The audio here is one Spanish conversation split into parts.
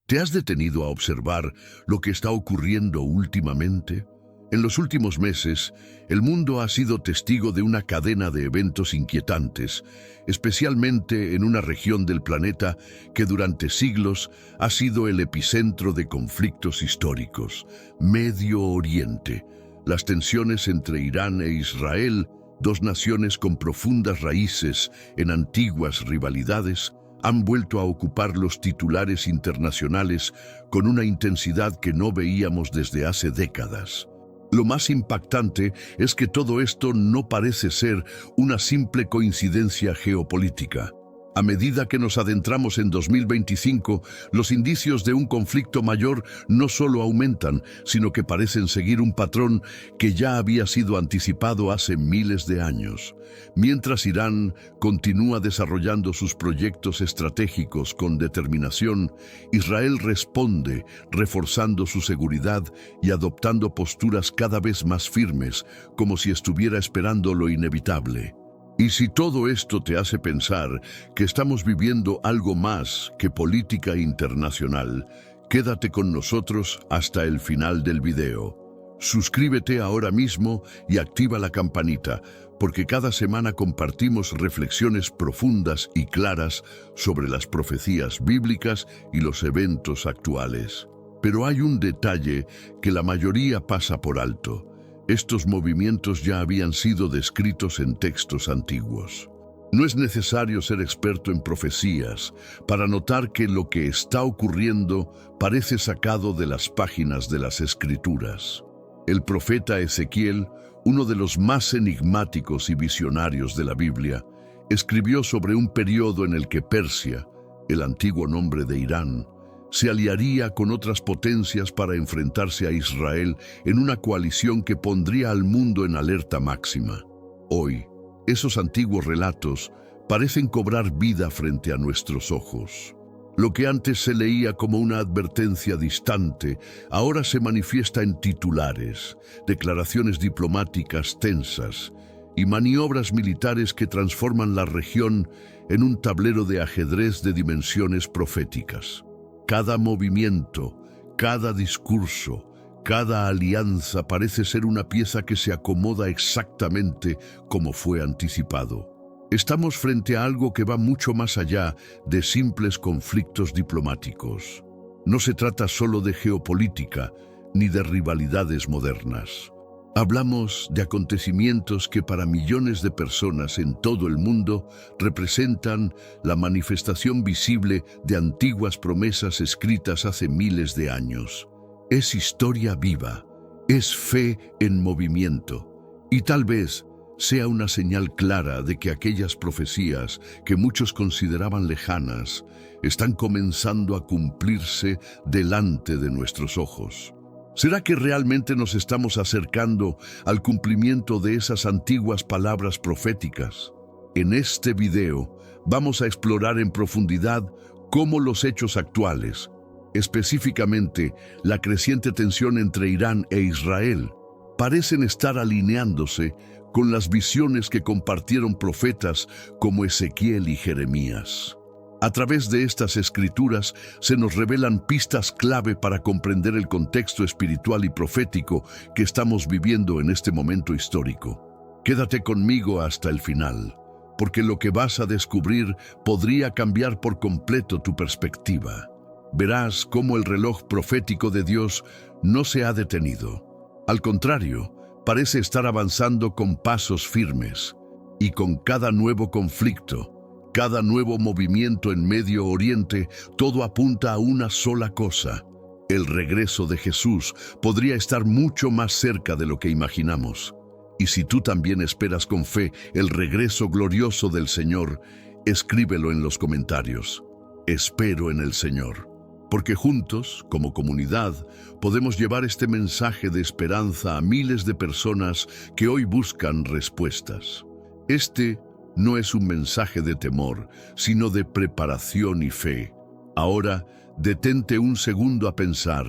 ¿Te has detenido a observar lo que está ocurriendo últimamente? En los últimos meses, el mundo ha sido testigo de una cadena de eventos inquietantes, especialmente en una región del planeta que durante siglos ha sido el epicentro de conflictos históricos, Medio Oriente. Las tensiones entre Irán e Israel, dos naciones con profundas raíces en antiguas rivalidades, han vuelto a ocupar los titulares internacionales con una intensidad que no veíamos desde hace décadas. Lo más impactante es que todo esto no parece ser una simple coincidencia geopolítica. A medida que nos adentramos en 2025, los indicios de un conflicto mayor no solo aumentan, sino que parecen seguir un patrón que ya había sido anticipado hace miles de años. Mientras Irán continúa desarrollando sus proyectos estratégicos con determinación, Israel responde, reforzando su seguridad y adoptando posturas cada vez más firmes, como si estuviera esperando lo inevitable. Y si todo esto te hace pensar que estamos viviendo algo más que política internacional, quédate con nosotros hasta el final del video. Suscríbete ahora mismo y activa la campanita, porque cada semana compartimos reflexiones profundas y claras sobre las profecías bíblicas y los eventos actuales. Pero hay un detalle que la mayoría pasa por alto. Estos movimientos ya habían sido descritos en textos antiguos. No es necesario ser experto en profecías para notar que lo que está ocurriendo parece sacado de las páginas de las Escrituras. El profeta Ezequiel, uno de los más enigmáticos y visionarios de la Biblia, escribió sobre un periodo en el que Persia, el antiguo nombre de Irán, se aliaría con otras potencias para enfrentarse a Israel en una coalición que pondría al mundo en alerta máxima. Hoy, esos antiguos relatos parecen cobrar vida frente a nuestros ojos. Lo que antes se leía como una advertencia distante, ahora se manifiesta en titulares, declaraciones diplomáticas tensas y maniobras militares que transforman la región en un tablero de ajedrez de dimensiones proféticas. Cada movimiento, cada discurso, cada alianza parece ser una pieza que se acomoda exactamente como fue anticipado. Estamos frente a algo que va mucho más allá de simples conflictos diplomáticos. No se trata solo de geopolítica ni de rivalidades modernas. Hablamos de acontecimientos que para millones de personas en todo el mundo representan la manifestación visible de antiguas promesas escritas hace miles de años. Es historia viva, es fe en movimiento, y tal vez sea una señal clara de que aquellas profecías que muchos consideraban lejanas están comenzando a cumplirse delante de nuestros ojos. ¿Será que realmente nos estamos acercando al cumplimiento de esas antiguas palabras proféticas? En este video vamos a explorar en profundidad cómo los hechos actuales, específicamente la creciente tensión entre Irán e Israel, parecen estar alineándose con las visiones que compartieron profetas como Ezequiel y Jeremías. A través de estas escrituras se nos revelan pistas clave para comprender el contexto espiritual y profético que estamos viviendo en este momento histórico. Quédate conmigo hasta el final, porque lo que vas a descubrir podría cambiar por completo tu perspectiva. Verás cómo el reloj profético de Dios no se ha detenido. Al contrario, parece estar avanzando con pasos firmes, y con cada nuevo conflicto, cada nuevo movimiento en Medio Oriente, todo apunta a una sola cosa. El regreso de Jesús podría estar mucho más cerca de lo que imaginamos. Y si tú también esperas con fe el regreso glorioso del Señor, escríbelo en los comentarios. Espero en el Señor. Porque juntos, como comunidad, podemos llevar este mensaje de esperanza a miles de personas que hoy buscan respuestas. Este no es un mensaje de temor, sino de preparación y fe. Ahora, detente un segundo a pensar.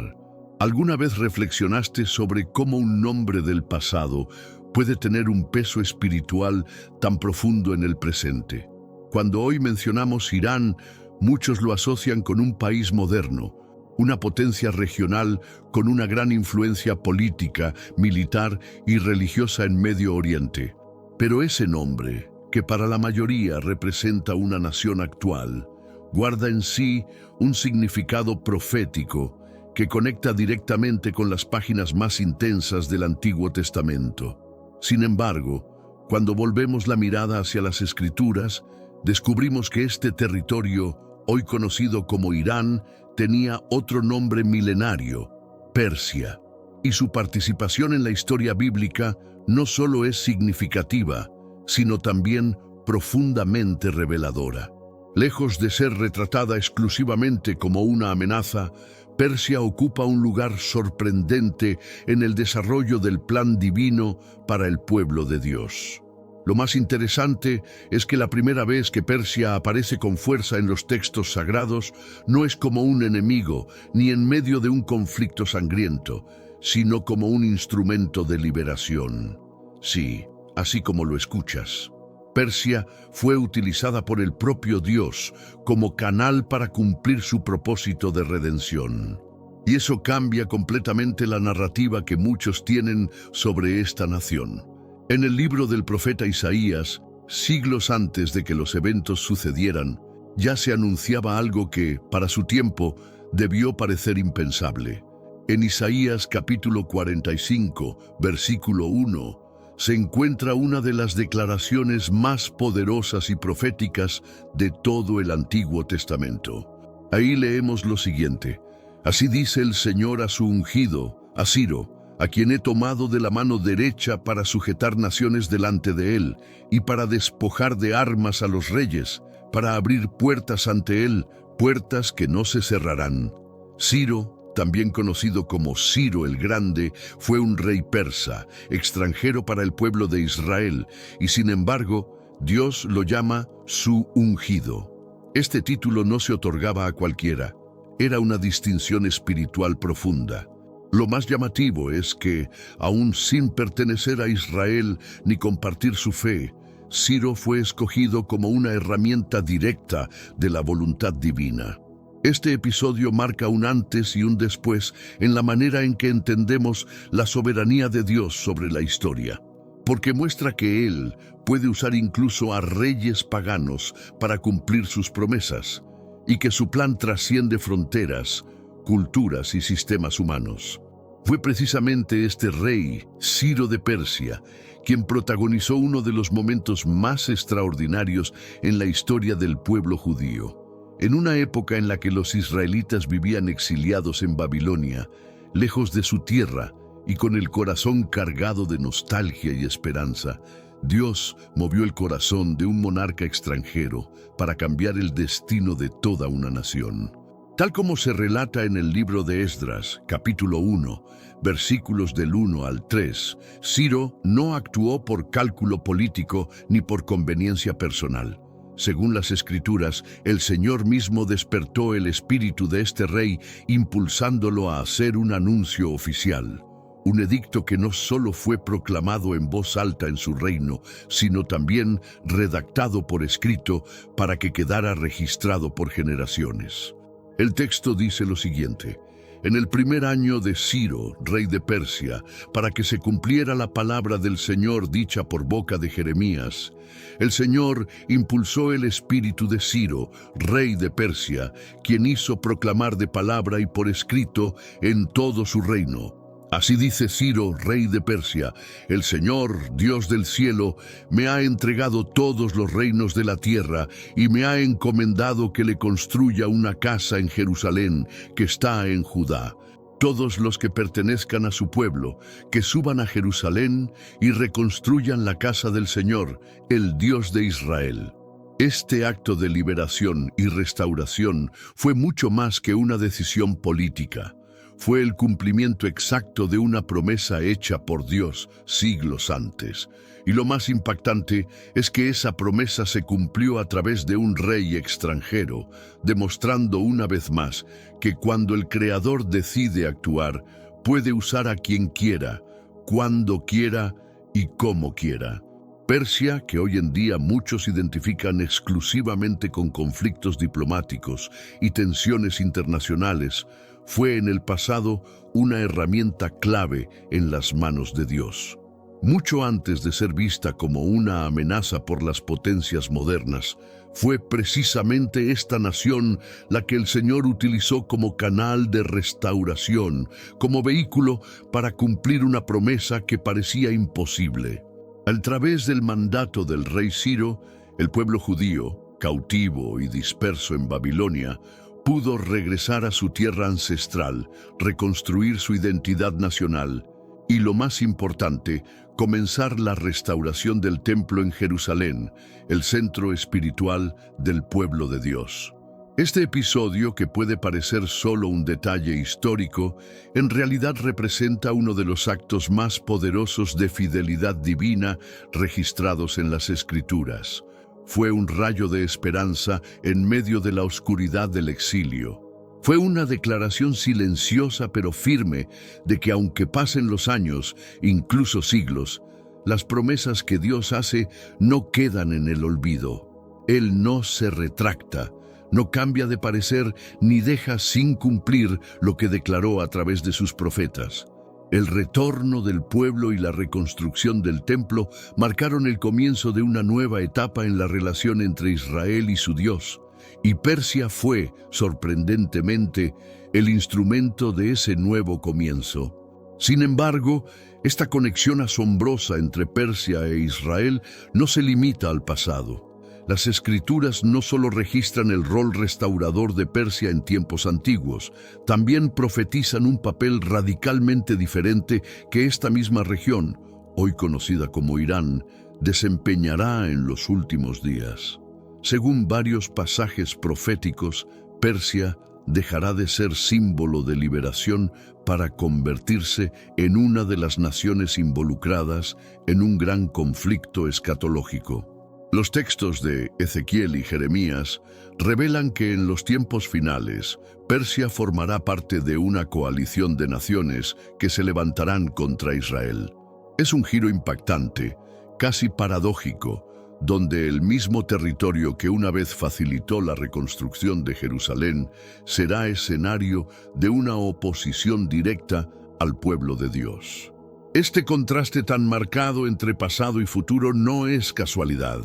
¿Alguna vez reflexionaste sobre cómo un nombre del pasado puede tener un peso espiritual tan profundo en el presente? Cuando hoy mencionamos Irán, muchos lo asocian con un país moderno, una potencia regional con una gran influencia política, militar y religiosa en Medio Oriente. Pero ese nombre, que para la mayoría representa una nación actual, guarda en sí un significado profético que conecta directamente con las páginas más intensas del Antiguo Testamento. Sin embargo, cuando volvemos la mirada hacia las Escrituras, descubrimos que este territorio, hoy conocido como Irán, tenía otro nombre milenario, Persia, y su participación en la historia bíblica no solo es significativa, sino también profundamente reveladora. Lejos de ser retratada exclusivamente como una amenaza, Persia ocupa un lugar sorprendente en el desarrollo del plan divino para el pueblo de Dios. Lo más interesante es que la primera vez que Persia aparece con fuerza en los textos sagrados no es como un enemigo ni en medio de un conflicto sangriento, sino como un instrumento de liberación. Sí, así como lo escuchas. Persia fue utilizada por el propio Dios como canal para cumplir su propósito de redención. Y eso cambia completamente la narrativa que muchos tienen sobre esta nación. En el libro del profeta Isaías, siglos antes de que los eventos sucedieran, ya se anunciaba algo que, para su tiempo, debió parecer impensable. En Isaías capítulo 45, versículo 1, se encuentra una de las declaraciones más poderosas y proféticas de todo el Antiguo Testamento. Ahí leemos lo siguiente: Así dice el Señor a su ungido, a Ciro, a quien he tomado de la mano derecha para sujetar naciones delante de él, y para despojar de armas a los reyes, para abrir puertas ante él, puertas que no se cerrarán. Ciro, también conocido como Ciro el Grande, fue un rey persa, extranjero para el pueblo de Israel, y sin embargo, Dios lo llama su ungido. Este título no se otorgaba a cualquiera, era una distinción espiritual profunda. Lo más llamativo es que, aún sin pertenecer a Israel ni compartir su fe, Ciro fue escogido como una herramienta directa de la voluntad divina. Este episodio marca un antes y un después en la manera en que entendemos la soberanía de Dios sobre la historia, porque muestra que Él puede usar incluso a reyes paganos para cumplir sus promesas, y que su plan trasciende fronteras, culturas y sistemas humanos. Fue precisamente este rey, Ciro de Persia, quien protagonizó uno de los momentos más extraordinarios en la historia del pueblo judío. En una época en la que los israelitas vivían exiliados en Babilonia, lejos de su tierra y con el corazón cargado de nostalgia y esperanza, Dios movió el corazón de un monarca extranjero para cambiar el destino de toda una nación. Tal como se relata en el libro de Esdras, capítulo 1, versículos del 1 al 3, Ciro no actuó por cálculo político ni por conveniencia personal. Según las Escrituras, el Señor mismo despertó el espíritu de este rey, impulsándolo a hacer un anuncio oficial. Un edicto que no solo fue proclamado en voz alta en su reino, sino también redactado por escrito para que quedara registrado por generaciones. El texto dice lo siguiente: En el primer año de Ciro, rey de Persia, para que se cumpliera la palabra del Señor dicha por boca de Jeremías, el Señor impulsó el espíritu de Ciro, rey de Persia, quien hizo proclamar de palabra y por escrito en todo su reino. Así dice Ciro, rey de Persia: El Señor, Dios del cielo, me ha entregado todos los reinos de la tierra y me ha encomendado que le construya una casa en Jerusalén, que está en Judá. Todos los que pertenezcan a su pueblo, que suban a Jerusalén y reconstruyan la casa del Señor, el Dios de Israel. Este acto de liberación y restauración fue mucho más que una decisión política. Fue el cumplimiento exacto de una promesa hecha por Dios siglos antes. Y lo más impactante es que esa promesa se cumplió a través de un rey extranjero, demostrando una vez más que cuando el Creador decide actuar, puede usar a quien quiera, cuando quiera y como quiera. Persia, que hoy en día muchos identifican exclusivamente con conflictos diplomáticos y tensiones internacionales, fue en el pasado una herramienta clave en las manos de Dios. Mucho antes de ser vista como una amenaza por las potencias modernas, fue precisamente esta nación la que el Señor utilizó como canal de restauración, como vehículo para cumplir una promesa que parecía imposible. A través del mandato del rey Ciro, el pueblo judío, cautivo y disperso en Babilonia, pudo regresar a su tierra ancestral, reconstruir su identidad nacional y, lo más importante, comenzar la restauración del templo en Jerusalén, el centro espiritual del pueblo de Dios. Este episodio, que puede parecer solo un detalle histórico, en realidad representa uno de los actos más poderosos de fidelidad divina registrados en las Escrituras. Fue un rayo de esperanza en medio de la oscuridad del exilio. Fue una declaración silenciosa pero firme de que aunque pasen los años, incluso siglos, las promesas que Dios hace no quedan en el olvido. Él no se retracta, no cambia de parecer ni deja sin cumplir lo que declaró a través de sus profetas. El retorno del pueblo y la reconstrucción del templo marcaron el comienzo de una nueva etapa en la relación entre Israel y su Dios. Y Persia fue, sorprendentemente, el instrumento de ese nuevo comienzo. Sin embargo, esta conexión asombrosa entre Persia e Israel no se limita al pasado. Las Escrituras no solo registran el rol restaurador de Persia en tiempos antiguos, también profetizan un papel radicalmente diferente que esta misma región, hoy conocida como Irán, desempeñará en los últimos días. Según varios pasajes proféticos, Persia dejará de ser símbolo de liberación para convertirse en una de las naciones involucradas en un gran conflicto escatológico. Los textos de Ezequiel y Jeremías revelan que en los tiempos finales, Persia formará parte de una coalición de naciones que se levantarán contra Israel. Es un giro impactante, casi paradójico, donde el mismo territorio que una vez facilitó la reconstrucción de Jerusalén será escenario de una oposición directa al pueblo de Dios. Este contraste tan marcado entre pasado y futuro no es casualidad.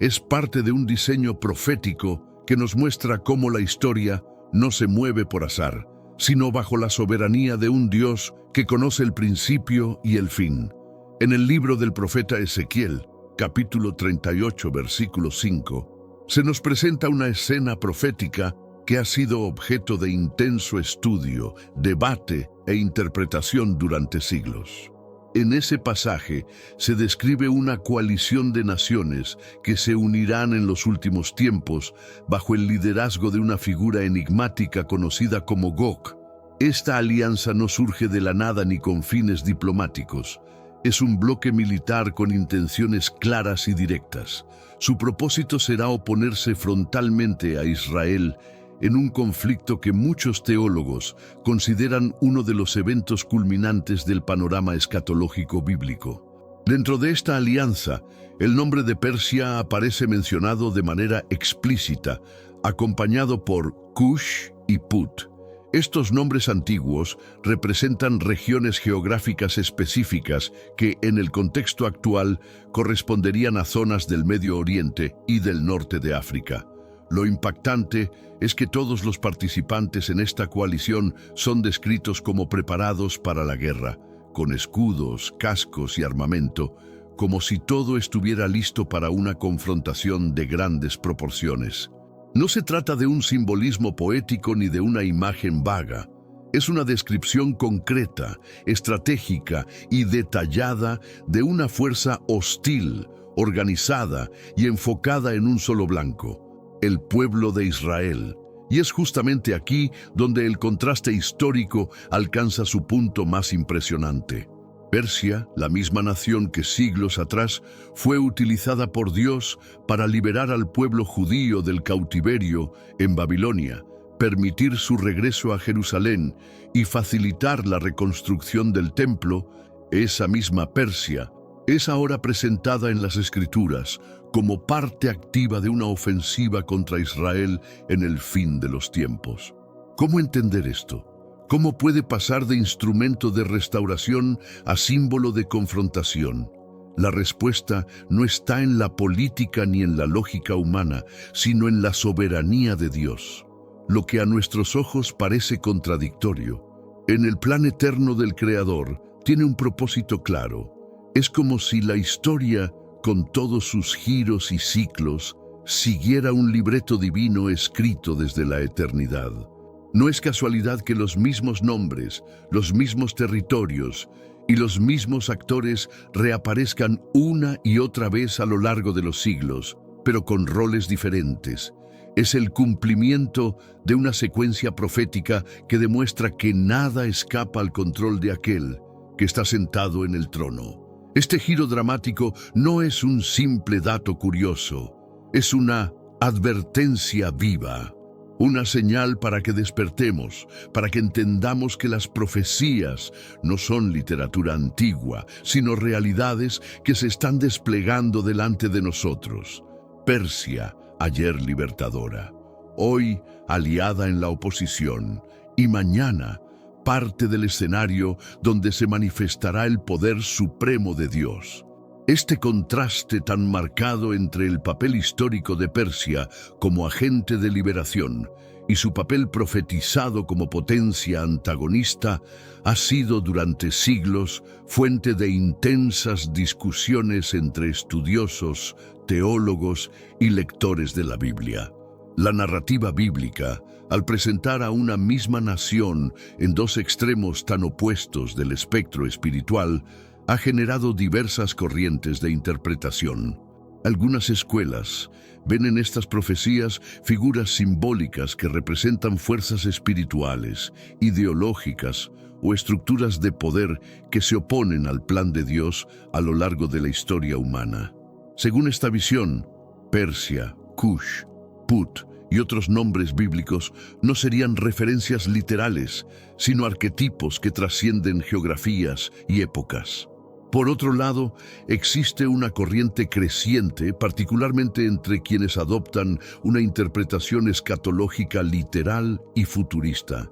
Es parte de un diseño profético que nos muestra cómo la historia no se mueve por azar, sino bajo la soberanía de un Dios que conoce el principio y el fin. En el libro del profeta Ezequiel, capítulo 38, versículo 5, se nos presenta una escena profética que ha sido objeto de intenso estudio, debate e interpretación durante siglos. En ese pasaje se describe una coalición de naciones que se unirán en los últimos tiempos bajo el liderazgo de una figura enigmática conocida como Gog. Esta alianza no surge de la nada ni con fines diplomáticos. Es un bloque militar con intenciones claras y directas. Su propósito será oponerse frontalmente a Israel en un conflicto que muchos teólogos consideran uno de los eventos culminantes del panorama escatológico bíblico. Dentro de esta alianza, el nombre de Persia aparece mencionado de manera explícita, acompañado por Cush y Put. Estos nombres antiguos representan regiones geográficas específicas que, en el contexto actual, corresponderían a zonas del Medio Oriente y del norte de África. Lo impactante es que todos los participantes en esta coalición son descritos como preparados para la guerra, con escudos, cascos y armamento, como si todo estuviera listo para una confrontación de grandes proporciones. No se trata de un simbolismo poético ni de una imagen vaga. Es una descripción concreta, estratégica y detallada de una fuerza hostil, organizada y enfocada en un solo blanco: el pueblo de Israel. Y es justamente aquí donde el contraste histórico alcanza su punto más impresionante. Persia, la misma nación que siglos atrás fue utilizada por Dios para liberar al pueblo judío del cautiverio en Babilonia, permitir su regreso a Jerusalén y facilitar la reconstrucción del templo, esa misma Persia es ahora presentada en las Escrituras como parte activa de una ofensiva contra Israel en el fin de los tiempos. ¿Cómo entender esto? ¿Cómo puede pasar de instrumento de restauración a símbolo de confrontación? La respuesta no está en la política ni en la lógica humana, sino en la soberanía de Dios. Lo que a nuestros ojos parece contradictorio, en el plan eterno del Creador, tiene un propósito claro. Es como si la historia, con todos sus giros y ciclos, siguiera un libreto divino escrito desde la eternidad. No es casualidad que los mismos nombres, los mismos territorios y los mismos actores reaparezcan una y otra vez a lo largo de los siglos, pero con roles diferentes. Es el cumplimiento de una secuencia profética que demuestra que nada escapa al control de aquel que está sentado en el trono. Este giro dramático no es un simple dato curioso, es una advertencia viva. Una señal para que despertemos, para que entendamos que las profecías no son literatura antigua, sino realidades que se están desplegando delante de nosotros. Persia, ayer libertadora, hoy aliada en la oposición, y mañana parte del escenario donde se manifestará el poder supremo de Dios. Este contraste tan marcado entre el papel histórico de Persia como agente de liberación y su papel profetizado como potencia antagonista ha sido durante siglos fuente de intensas discusiones entre estudiosos, teólogos y lectores de la Biblia. La narrativa bíblica, al presentar a una misma nación en dos extremos tan opuestos del espectro espiritual, ha generado diversas corrientes de interpretación. Algunas escuelas ven en estas profecías figuras simbólicas que representan fuerzas espirituales, ideológicas o estructuras de poder que se oponen al plan de Dios a lo largo de la historia humana. Según esta visión, Persia, Cush, Put y otros nombres bíblicos no serían referencias literales, sino arquetipos que trascienden geografías y épocas. Por otro lado, existe una corriente creciente, particularmente entre quienes adoptan una interpretación escatológica literal y futurista,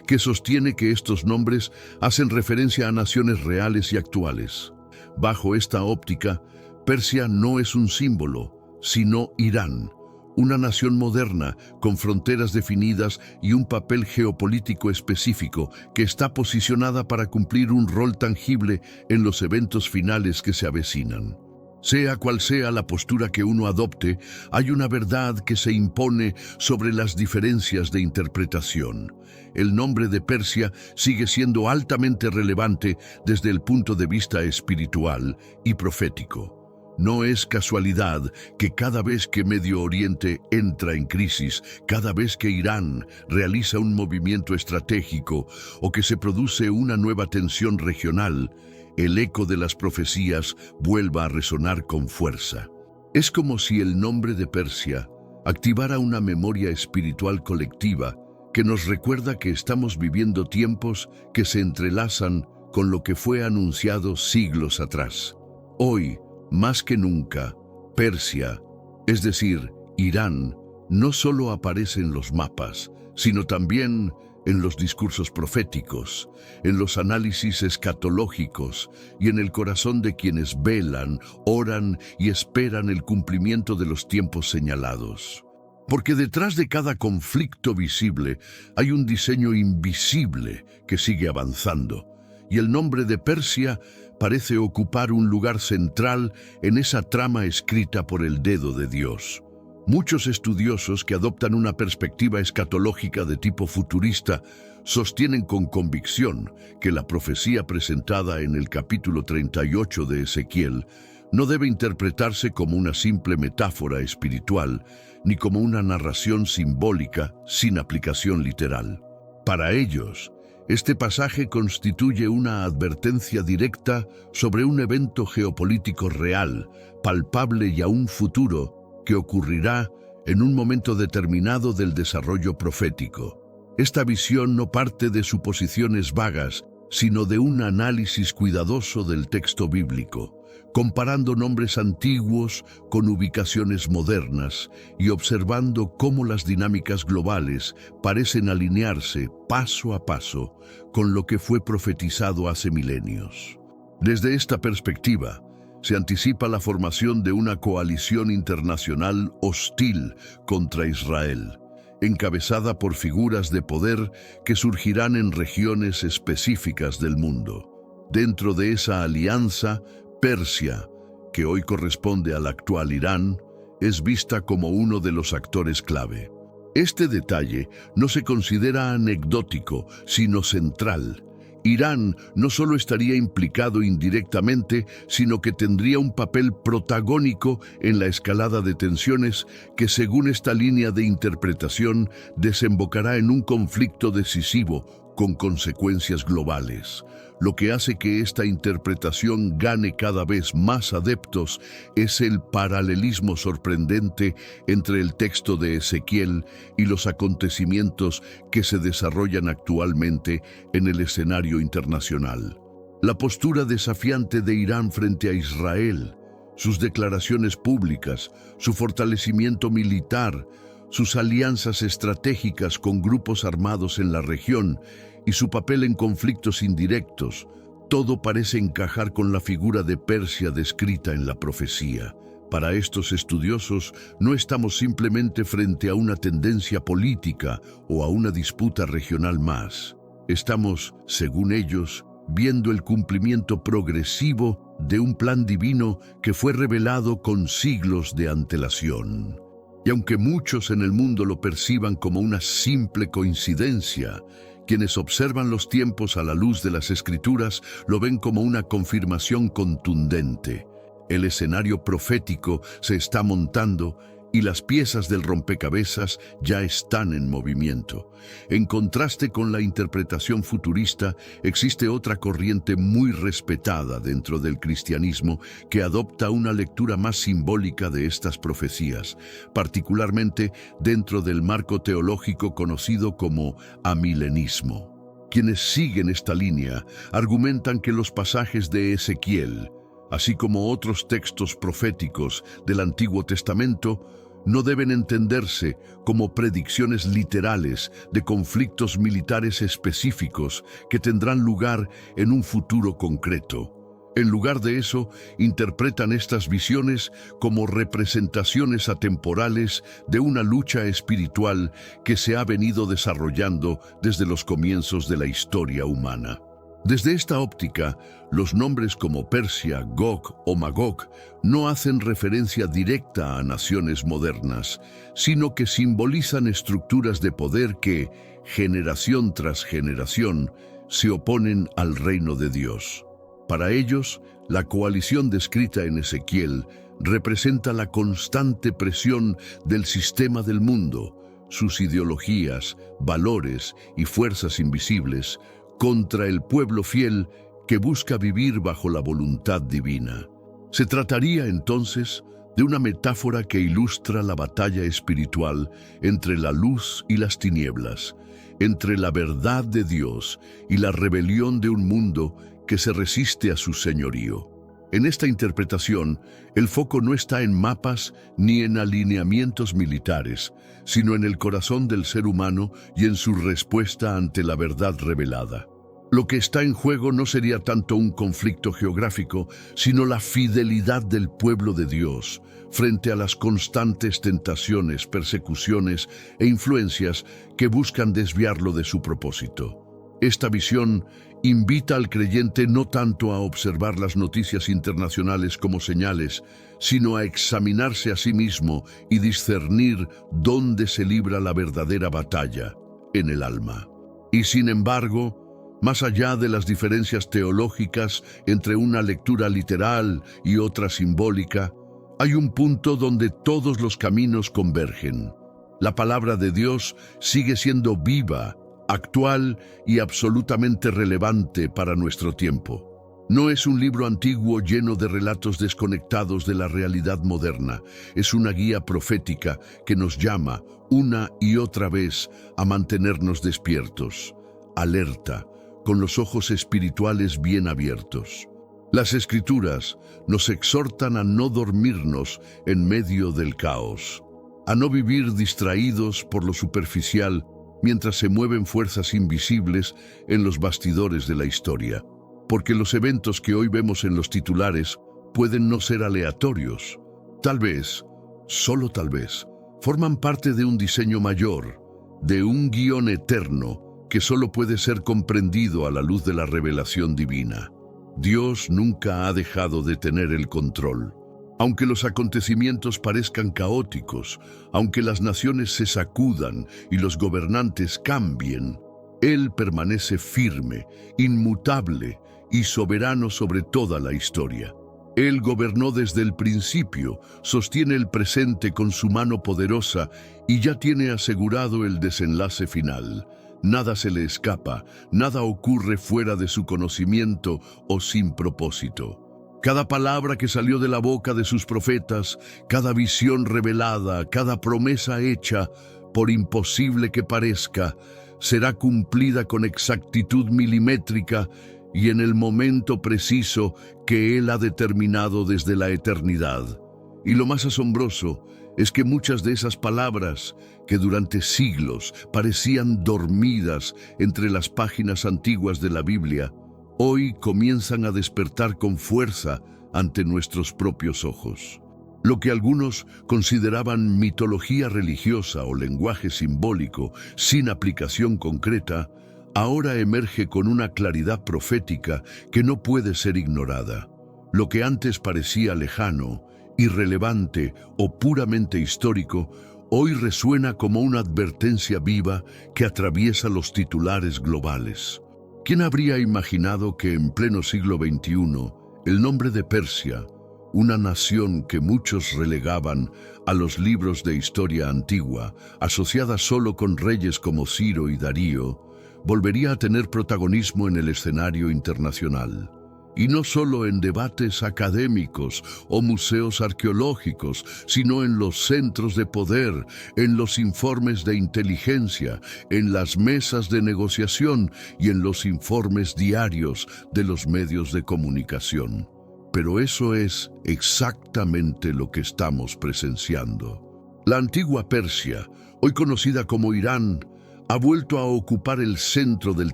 que sostiene que estos nombres hacen referencia a naciones reales y actuales. Bajo esta óptica, Persia no es un símbolo, sino Irán, una nación moderna con fronteras definidas y un papel geopolítico específico que está posicionada para cumplir un rol tangible en los eventos finales que se avecinan. Sea cual sea la postura que uno adopte, hay una verdad que se impone sobre las diferencias de interpretación. El nombre de Persia sigue siendo altamente relevante desde el punto de vista espiritual y profético. No es casualidad que cada vez que Medio Oriente entra en crisis, cada vez que Irán realiza un movimiento estratégico o que se produce una nueva tensión regional, el eco de las profecías vuelva a resonar con fuerza. Es como si el nombre de Persia activara una memoria espiritual colectiva que nos recuerda que estamos viviendo tiempos que se entrelazan con lo que fue anunciado siglos atrás. Hoy, más que nunca, Persia, es decir, Irán, no solo aparece en los mapas, sino también en los discursos proféticos, en los análisis escatológicos y en el corazón de quienes velan, oran y esperan el cumplimiento de los tiempos señalados. Porque detrás de cada conflicto visible hay un diseño invisible que sigue avanzando, y el nombre de Persia parece ocupar un lugar central en esa trama escrita por el dedo de Dios. Muchos estudiosos que adoptan una perspectiva escatológica de tipo futurista sostienen con convicción que la profecía presentada en el capítulo 38 de Ezequiel no debe interpretarse como una simple metáfora espiritual, ni como una narración simbólica sin aplicación literal. Para ellos, este pasaje constituye una advertencia directa sobre un evento geopolítico real, palpable y aún futuro, que ocurrirá en un momento determinado del desarrollo profético. Esta visión no parte de suposiciones vagas, sino de un análisis cuidadoso del texto bíblico, comparando nombres antiguos con ubicaciones modernas y observando cómo las dinámicas globales parecen alinearse paso a paso con lo que fue profetizado hace milenios. Desde esta perspectiva, se anticipa la formación de una coalición internacional hostil contra Israel, encabezada por figuras de poder que surgirán en regiones específicas del mundo. Dentro de esa alianza, Persia, que hoy corresponde al actual Irán, es vista como uno de los actores clave. Este detalle no se considera anecdótico, sino central. Irán no solo estaría implicado indirectamente, sino que tendría un papel protagónico en la escalada de tensiones que, según esta línea de interpretación, desembocará en un conflicto decisivo con consecuencias globales. Lo que hace que esta interpretación gane cada vez más adeptos es el paralelismo sorprendente entre el texto de Ezequiel y los acontecimientos que se desarrollan actualmente en el escenario internacional. La postura desafiante de Irán frente a Israel, sus declaraciones públicas, su fortalecimiento militar, sus alianzas estratégicas con grupos armados en la región y su papel en conflictos indirectos, todo parece encajar con la figura de Persia descrita en la profecía. Para estos estudiosos, no estamos simplemente frente a una tendencia política o a una disputa regional más. Estamos, según ellos, viendo el cumplimiento progresivo de un plan divino que fue revelado con siglos de antelación. Y aunque muchos en el mundo lo perciban como una simple coincidencia, quienes observan los tiempos a la luz de las Escrituras lo ven como una confirmación contundente. El escenario profético se está montando y las piezas del rompecabezas ya están en movimiento. En contraste con la interpretación futurista, existe otra corriente muy respetada dentro del cristianismo que adopta una lectura más simbólica de estas profecías, particularmente dentro del marco teológico conocido como amilenismo. Quienes siguen esta línea argumentan que los pasajes de Ezequiel, así como otros textos proféticos del Antiguo Testamento, no deben entenderse como predicciones literales de conflictos militares específicos que tendrán lugar en un futuro concreto. En lugar de eso, interpretan estas visiones como representaciones atemporales de una lucha espiritual que se ha venido desarrollando desde los comienzos de la historia humana. Desde esta óptica, los nombres como Persia, Gog o Magog no hacen referencia directa a naciones modernas, sino que simbolizan estructuras de poder que, generación tras generación, se oponen al reino de Dios. Para ellos, la coalición descrita en Ezequiel representa la constante presión del sistema del mundo, sus ideologías, valores y fuerzas invisibles, contra el pueblo fiel que busca vivir bajo la voluntad divina. Se trataría entonces de una metáfora que ilustra la batalla espiritual entre la luz y las tinieblas, entre la verdad de Dios y la rebelión de un mundo que se resiste a su señorío. En esta interpretación, el foco no está en mapas ni en alineamientos militares, sino en el corazón del ser humano y en su respuesta ante la verdad revelada. Lo que está en juego no sería tanto un conflicto geográfico, sino la fidelidad del pueblo de Dios frente a las constantes tentaciones, persecuciones e influencias que buscan desviarlo de su propósito. Esta visión invita al creyente no tanto a observar las noticias internacionales como señales, sino a examinarse a sí mismo y discernir dónde se libra la verdadera batalla, en el alma. Y sin embargo, más allá de las diferencias teológicas entre una lectura literal y otra simbólica, hay un punto donde todos los caminos convergen. La palabra de Dios sigue siendo viva, actual y absolutamente relevante para nuestro tiempo. No es un libro antiguo lleno de relatos desconectados de la realidad moderna. Es una guía profética que nos llama una y otra vez a mantenernos despiertos, alerta, con los ojos espirituales bien abiertos. Las Escrituras nos exhortan a no dormirnos en medio del caos, a no vivir distraídos por lo superficial mientras se mueven fuerzas invisibles en los bastidores de la historia. Porque los eventos que hoy vemos en los titulares pueden no ser aleatorios. Tal vez, solo tal vez, forman parte de un diseño mayor, de un guión eterno que solo puede ser comprendido a la luz de la revelación divina. Dios nunca ha dejado de tener el control. Aunque los acontecimientos parezcan caóticos, aunque las naciones se sacudan y los gobernantes cambien, Él permanece firme, inmutable y soberano sobre toda la historia. Él gobernó desde el principio, sostiene el presente con su mano poderosa y ya tiene asegurado el desenlace final. Nada se le escapa, nada ocurre fuera de su conocimiento o sin propósito. Cada palabra que salió de la boca de sus profetas, cada visión revelada, cada promesa hecha, por imposible que parezca, será cumplida con exactitud milimétrica y en el momento preciso que Él ha determinado desde la eternidad. Y lo más asombroso es que muchas de esas palabras, que durante siglos parecían dormidas entre las páginas antiguas de la Biblia, hoy comienzan a despertar con fuerza ante nuestros propios ojos. Lo que algunos consideraban mitología religiosa o lenguaje simbólico sin aplicación concreta, ahora emerge con una claridad profética que no puede ser ignorada. Lo que antes parecía lejano, irrelevante o puramente histórico, hoy resuena como una advertencia viva que atraviesa los titulares globales. ¿Quién habría imaginado que en pleno siglo XXI el nombre de Persia, una nación que muchos relegaban a los libros de historia antigua, asociada solo con reyes como Ciro y Darío, volvería a tener protagonismo en el escenario internacional? Y no solo en debates académicos o museos arqueológicos, sino en los centros de poder, en los informes de inteligencia, en las mesas de negociación y en los informes diarios de los medios de comunicación. Pero eso es exactamente lo que estamos presenciando. La antigua Persia, hoy conocida como Irán, ha vuelto a ocupar el centro del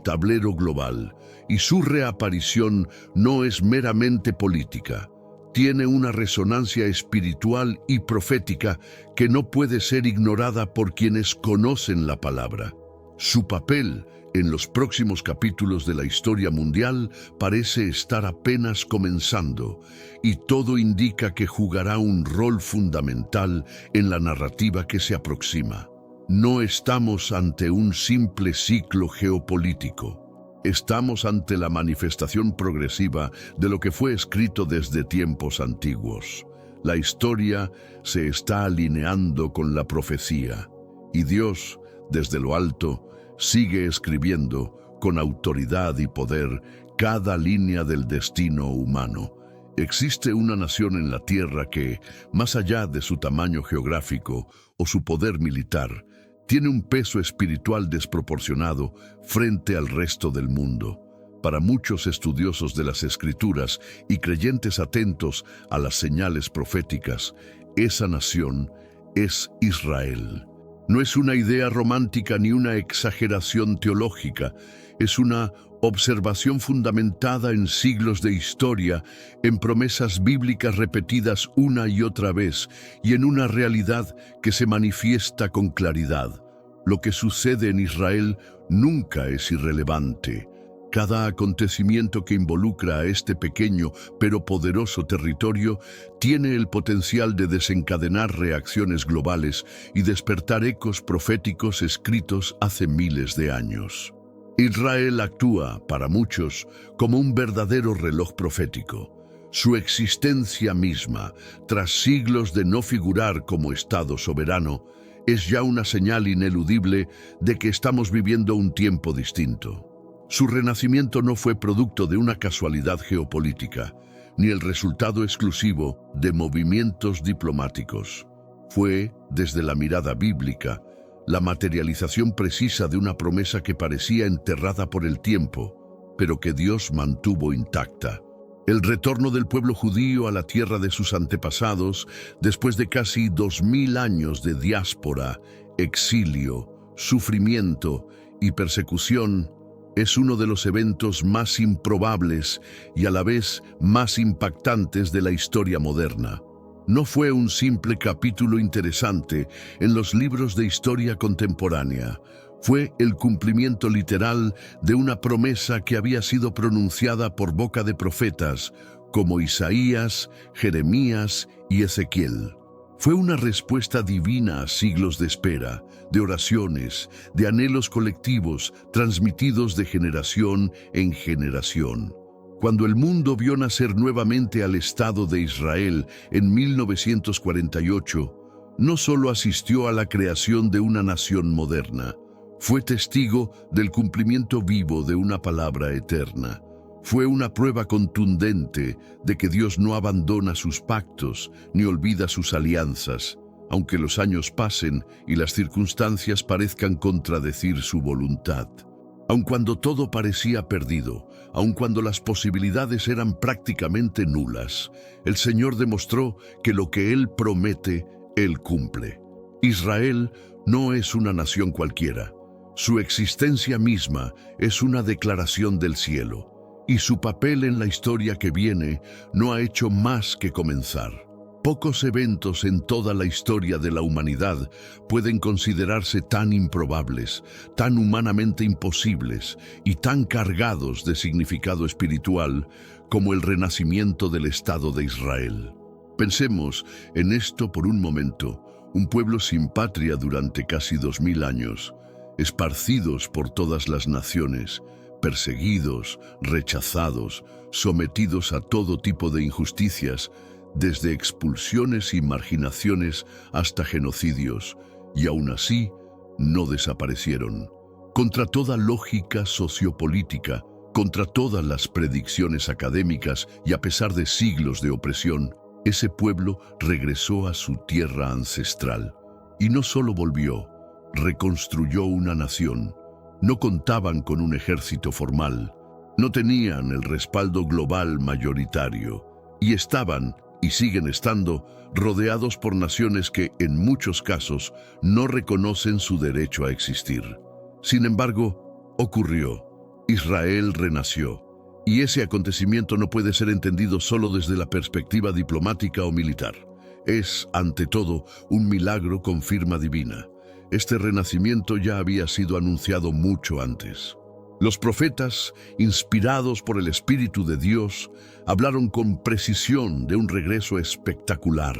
tablero global, y su reaparición no es meramente política. Tiene una resonancia espiritual y profética que no puede ser ignorada por quienes conocen la palabra. Su papel en los próximos capítulos de la historia mundial parece estar apenas comenzando, y todo indica que jugará un rol fundamental en la narrativa que se aproxima. No estamos ante un simple ciclo geopolítico. Estamos ante la manifestación progresiva de lo que fue escrito desde tiempos antiguos. La historia se está alineando con la profecía, y Dios, desde lo alto, sigue escribiendo con autoridad y poder cada línea del destino humano. Existe una nación en la tierra que, más allá de su tamaño geográfico o su poder militar, tiene un peso espiritual desproporcionado frente al resto del mundo. Para muchos estudiosos de las Escrituras y creyentes atentos a las señales proféticas, esa nación es Israel. No es una idea romántica ni una exageración teológica, es una observación fundamentada en siglos de historia, en promesas bíblicas repetidas una y otra vez, y en una realidad que se manifiesta con claridad. Lo que sucede en Israel nunca es irrelevante. Cada acontecimiento que involucra a este pequeño pero poderoso territorio tiene el potencial de desencadenar reacciones globales y despertar ecos proféticos escritos hace miles de años. Israel actúa, para muchos, como un verdadero reloj profético. Su existencia misma, tras siglos de no figurar como Estado soberano, es ya una señal ineludible de que estamos viviendo un tiempo distinto. Su renacimiento no fue producto de una casualidad geopolítica, ni el resultado exclusivo de movimientos diplomáticos. Fue, desde la mirada bíblica, la materialización precisa de una promesa que parecía enterrada por el tiempo. pero que Dios mantuvo intacta. El retorno del pueblo judío a la tierra de sus antepasados, después de casi 2000 años de diáspora, exilio, sufrimiento y persecución, es uno de los eventos más improbables y a la vez más impactantes de la historia moderna. No fue un simple capítulo interesante en los libros de historia contemporánea. Fue el cumplimiento literal de una promesa que había sido pronunciada por boca de profetas como Isaías, Jeremías y Ezequiel. Fue una respuesta divina a siglos de espera, de oraciones, de anhelos colectivos transmitidos de generación en generación. Cuando el mundo vio nacer nuevamente al Estado de Israel en 1948, no solo asistió a la creación de una nación moderna, fue testigo del cumplimiento vivo de una palabra eterna. Fue una prueba contundente de que Dios no abandona sus pactos ni olvida sus alianzas, aunque los años pasen y las circunstancias parezcan contradecir su voluntad. Aun cuando todo parecía perdido, aun cuando las posibilidades eran prácticamente nulas, el Señor demostró que lo que Él promete, Él cumple. Israel no es una nación cualquiera. Su existencia misma es una declaración del cielo, y su papel en la historia que viene no ha hecho más que comenzar. Pocos eventos en toda la historia de la humanidad pueden considerarse tan improbables, tan humanamente imposibles y tan cargados de significado espiritual como el renacimiento del Estado de Israel. Pensemos en esto por un momento: un pueblo sin patria durante casi 2000 años, esparcidos por todas las naciones, perseguidos, rechazados, sometidos a todo tipo de injusticias, desde expulsiones y marginaciones hasta genocidios, y aún así no desaparecieron. Contra toda lógica sociopolítica, contra todas las predicciones académicas y a pesar de siglos de opresión, ese pueblo regresó a su tierra ancestral. Y no solo volvió, reconstruyó una nación. No contaban con un ejército formal, no tenían el respaldo global mayoritario, y estaban, y siguen estando, rodeados por naciones que, en muchos casos, no reconocen su derecho a existir. Sin embargo, ocurrió. Israel renació. Y ese acontecimiento no puede ser entendido solo desde la perspectiva diplomática o militar. Es, ante todo, un milagro con firma divina. Este renacimiento ya había sido anunciado mucho antes. Los profetas, inspirados por el Espíritu de Dios, hablaron con precisión de un regreso espectacular,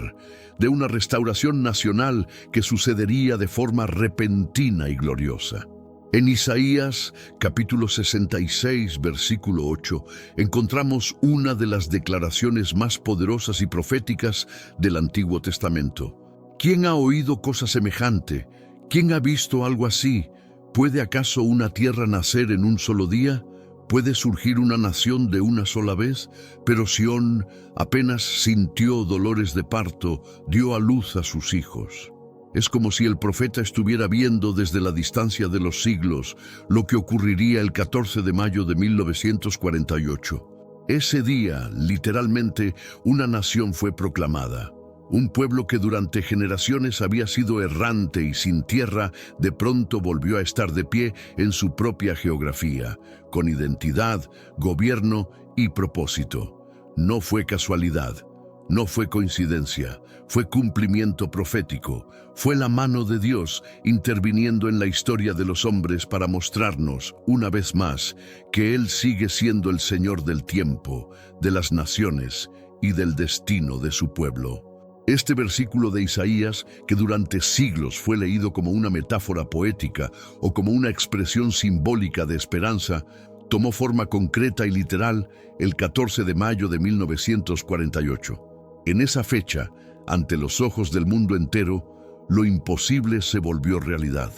de una restauración nacional que sucedería de forma repentina y gloriosa. En Isaías, capítulo 66, versículo 8, encontramos una de las declaraciones más poderosas y proféticas del Antiguo Testamento. ¿Quién ha oído cosa semejante? ¿Quién ha visto algo así? ¿Puede acaso una tierra nacer en un solo día? ¿Puede surgir una nación de una sola vez? Pero Sión apenas sintió dolores de parto, dio a luz a sus hijos. Es como si el profeta estuviera viendo desde la distancia de los siglos lo que ocurriría el 14 de mayo de 1948. Ese día, literalmente, una nación fue proclamada. Un pueblo que durante generaciones había sido errante y sin tierra, de pronto volvió a estar de pie en su propia geografía, con identidad, gobierno y propósito. No fue casualidad, no fue coincidencia, fue cumplimiento profético, fue la mano de Dios interviniendo en la historia de los hombres para mostrarnos, una vez más, que Él sigue siendo el Señor del tiempo, de las naciones y del destino de su pueblo. Este versículo de Isaías, que durante siglos fue leído como una metáfora poética o como una expresión simbólica de esperanza, tomó forma concreta y literal el 14 de mayo de 1948. En esa fecha, ante los ojos del mundo entero, lo imposible se volvió realidad.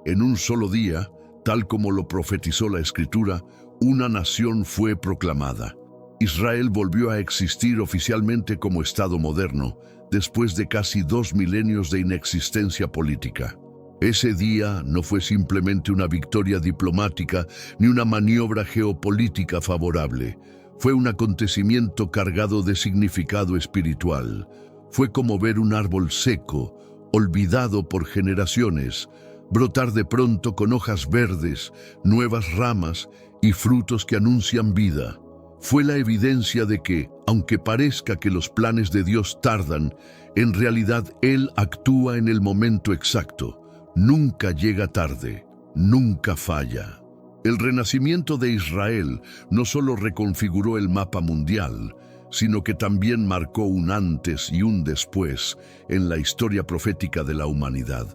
En un solo día, tal como lo profetizó la Escritura, una nación fue proclamada. Israel volvió a existir oficialmente como Estado moderno, después de casi 2 milenios de inexistencia política. Ese día no fue simplemente una victoria diplomática ni una maniobra geopolítica favorable. Fue un acontecimiento cargado de significado espiritual. Fue como ver un árbol seco, olvidado por generaciones, brotar de pronto con hojas verdes, nuevas ramas y frutos que anuncian vida. Fue la evidencia de que, aunque parezca que los planes de Dios tardan, en realidad Él actúa en el momento exacto. Nunca llega tarde, nunca falla. El renacimiento de Israel no solo reconfiguró el mapa mundial, sino que también marcó un antes y un después en la historia profética de la humanidad.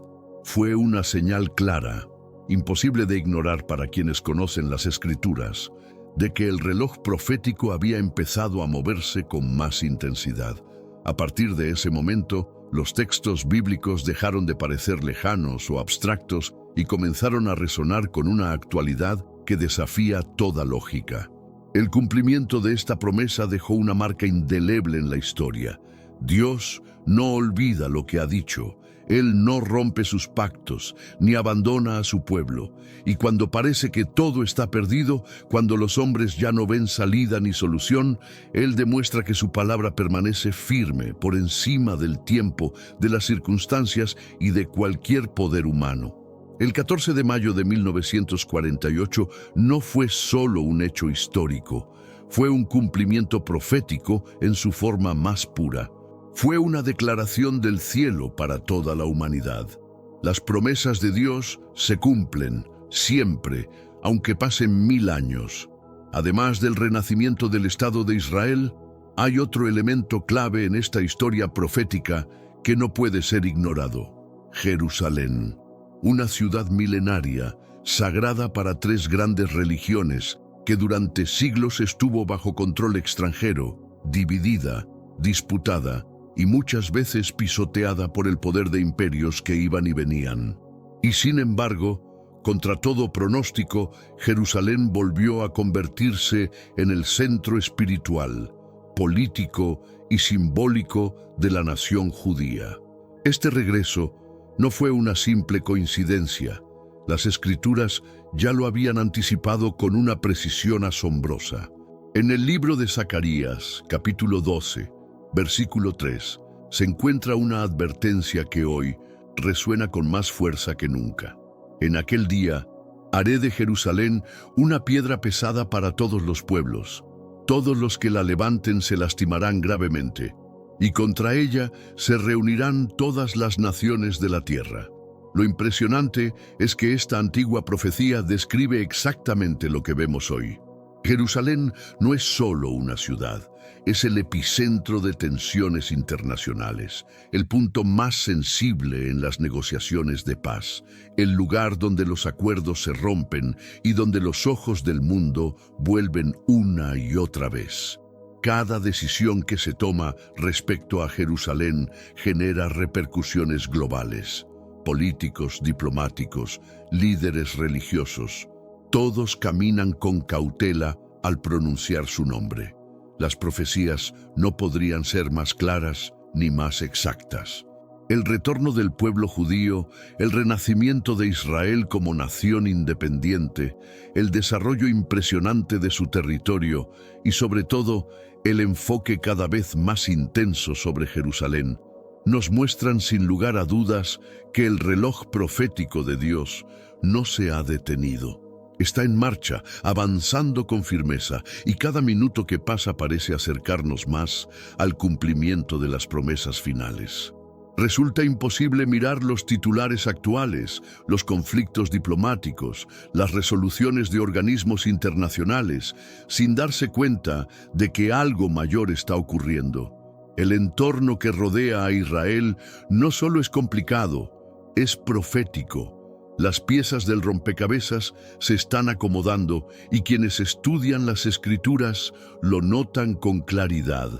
Fue una señal clara, imposible de ignorar para quienes conocen las Escrituras, de que el reloj profético había empezado a moverse con más intensidad. A partir de ese momento, los textos bíblicos dejaron de parecer lejanos o abstractos y comenzaron a resonar con una actualidad que desafía toda lógica. El cumplimiento de esta promesa dejó una marca indeleble en la historia. Dios no olvida lo que ha dicho. Él no rompe sus pactos, ni abandona a su pueblo. Y cuando parece que todo está perdido, cuando los hombres ya no ven salida ni solución, Él demuestra que su palabra permanece firme por encima del tiempo, de las circunstancias y de cualquier poder humano. El 14 de mayo de 1948 no fue solo un hecho histórico, fue un cumplimiento profético en su forma más pura. Fue una declaración del cielo para toda la humanidad. Las promesas de Dios se cumplen, siempre, aunque pasen 1000 años. Además del renacimiento del Estado de Israel, hay otro elemento clave en esta historia profética que no puede ser ignorado: Jerusalén, una ciudad milenaria, sagrada para 3 grandes religiones, que durante siglos estuvo bajo control extranjero, dividida, disputada y muchas veces pisoteada por el poder de imperios que iban y venían. Y sin embargo, contra todo pronóstico, Jerusalén volvió a convertirse en el centro espiritual, político y simbólico de la nación judía. Este regreso no fue una simple coincidencia. Las Escrituras ya lo habían anticipado con una precisión asombrosa. En el libro de Zacarías, capítulo 12, versículo 3, se encuentra una advertencia que hoy resuena con más fuerza que nunca. En aquel día, haré de Jerusalén una piedra pesada para todos los pueblos. Todos los que la levanten se lastimarán gravemente, y contra ella se reunirán todas las naciones de la tierra. Lo impresionante es que esta antigua profecía describe exactamente lo que vemos hoy. Jerusalén no es solo una ciudad, es el epicentro de tensiones internacionales, el punto más sensible en las negociaciones de paz, el lugar donde los acuerdos se rompen y donde los ojos del mundo vuelven una y otra vez. Cada decisión que se toma respecto a Jerusalén genera repercusiones globales. Políticos, diplomáticos, líderes religiosos, todos caminan con cautela al pronunciar su nombre. Las profecías no podrían ser más claras ni más exactas. El retorno del pueblo judío, el renacimiento de Israel como nación independiente, el desarrollo impresionante de su territorio y sobre todo el enfoque cada vez más intenso sobre Jerusalén, nos muestran sin lugar a dudas que el reloj profético de Dios no se ha detenido. Está en marcha, avanzando con firmeza, y cada minuto que pasa parece acercarnos más al cumplimiento de las promesas finales. Resulta imposible mirar los titulares actuales, los conflictos diplomáticos, las resoluciones de organismos internacionales, sin darse cuenta de que algo mayor está ocurriendo. El entorno que rodea a Israel no solo es complicado, es profético. Las piezas del rompecabezas se están acomodando y quienes estudian las Escrituras lo notan con claridad.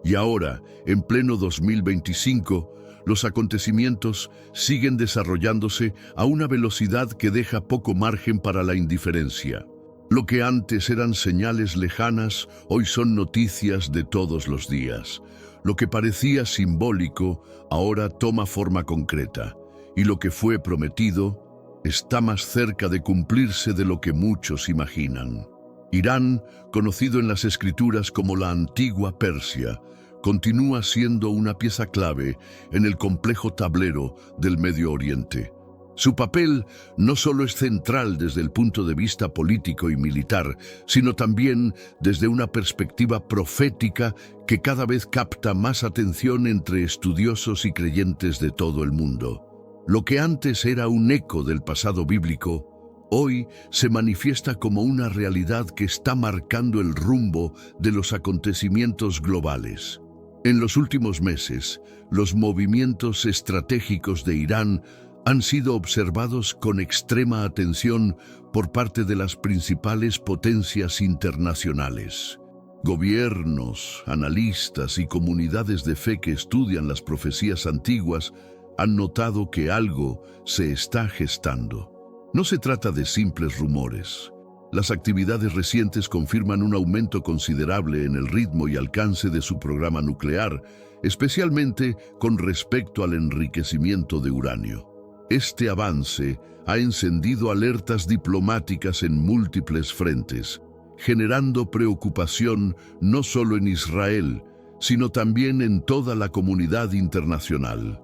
Y ahora, en pleno 2025, los acontecimientos siguen desarrollándose a una velocidad que deja poco margen para la indiferencia. Lo que antes eran señales lejanas, hoy son noticias de todos los días. Lo que parecía simbólico, ahora toma forma concreta. y lo que fue prometido está más cerca de cumplirse de lo que muchos imaginan. Irán, conocido en las escrituras como la antigua Persia, continúa siendo una pieza clave en el complejo tablero del Medio Oriente. Su papel no solo es central desde el punto de vista político y militar, sino también desde una perspectiva profética que cada vez capta más atención entre estudiosos y creyentes de todo el mundo. Lo que antes era un eco del pasado bíblico, hoy se manifiesta como una realidad que está marcando el rumbo de los acontecimientos globales. En los últimos meses, los movimientos estratégicos de Irán han sido observados con extrema atención por parte de las principales potencias internacionales. Gobiernos, analistas y comunidades de fe que estudian las profecías antiguas han notado que algo se está gestando. No se trata de simples rumores. Las actividades recientes confirman un aumento considerable en el ritmo y alcance de su programa nuclear, especialmente con respecto al enriquecimiento de uranio. Este avance ha encendido alertas diplomáticas en múltiples frentes, generando preocupación no solo en Israel, sino también en toda la comunidad internacional.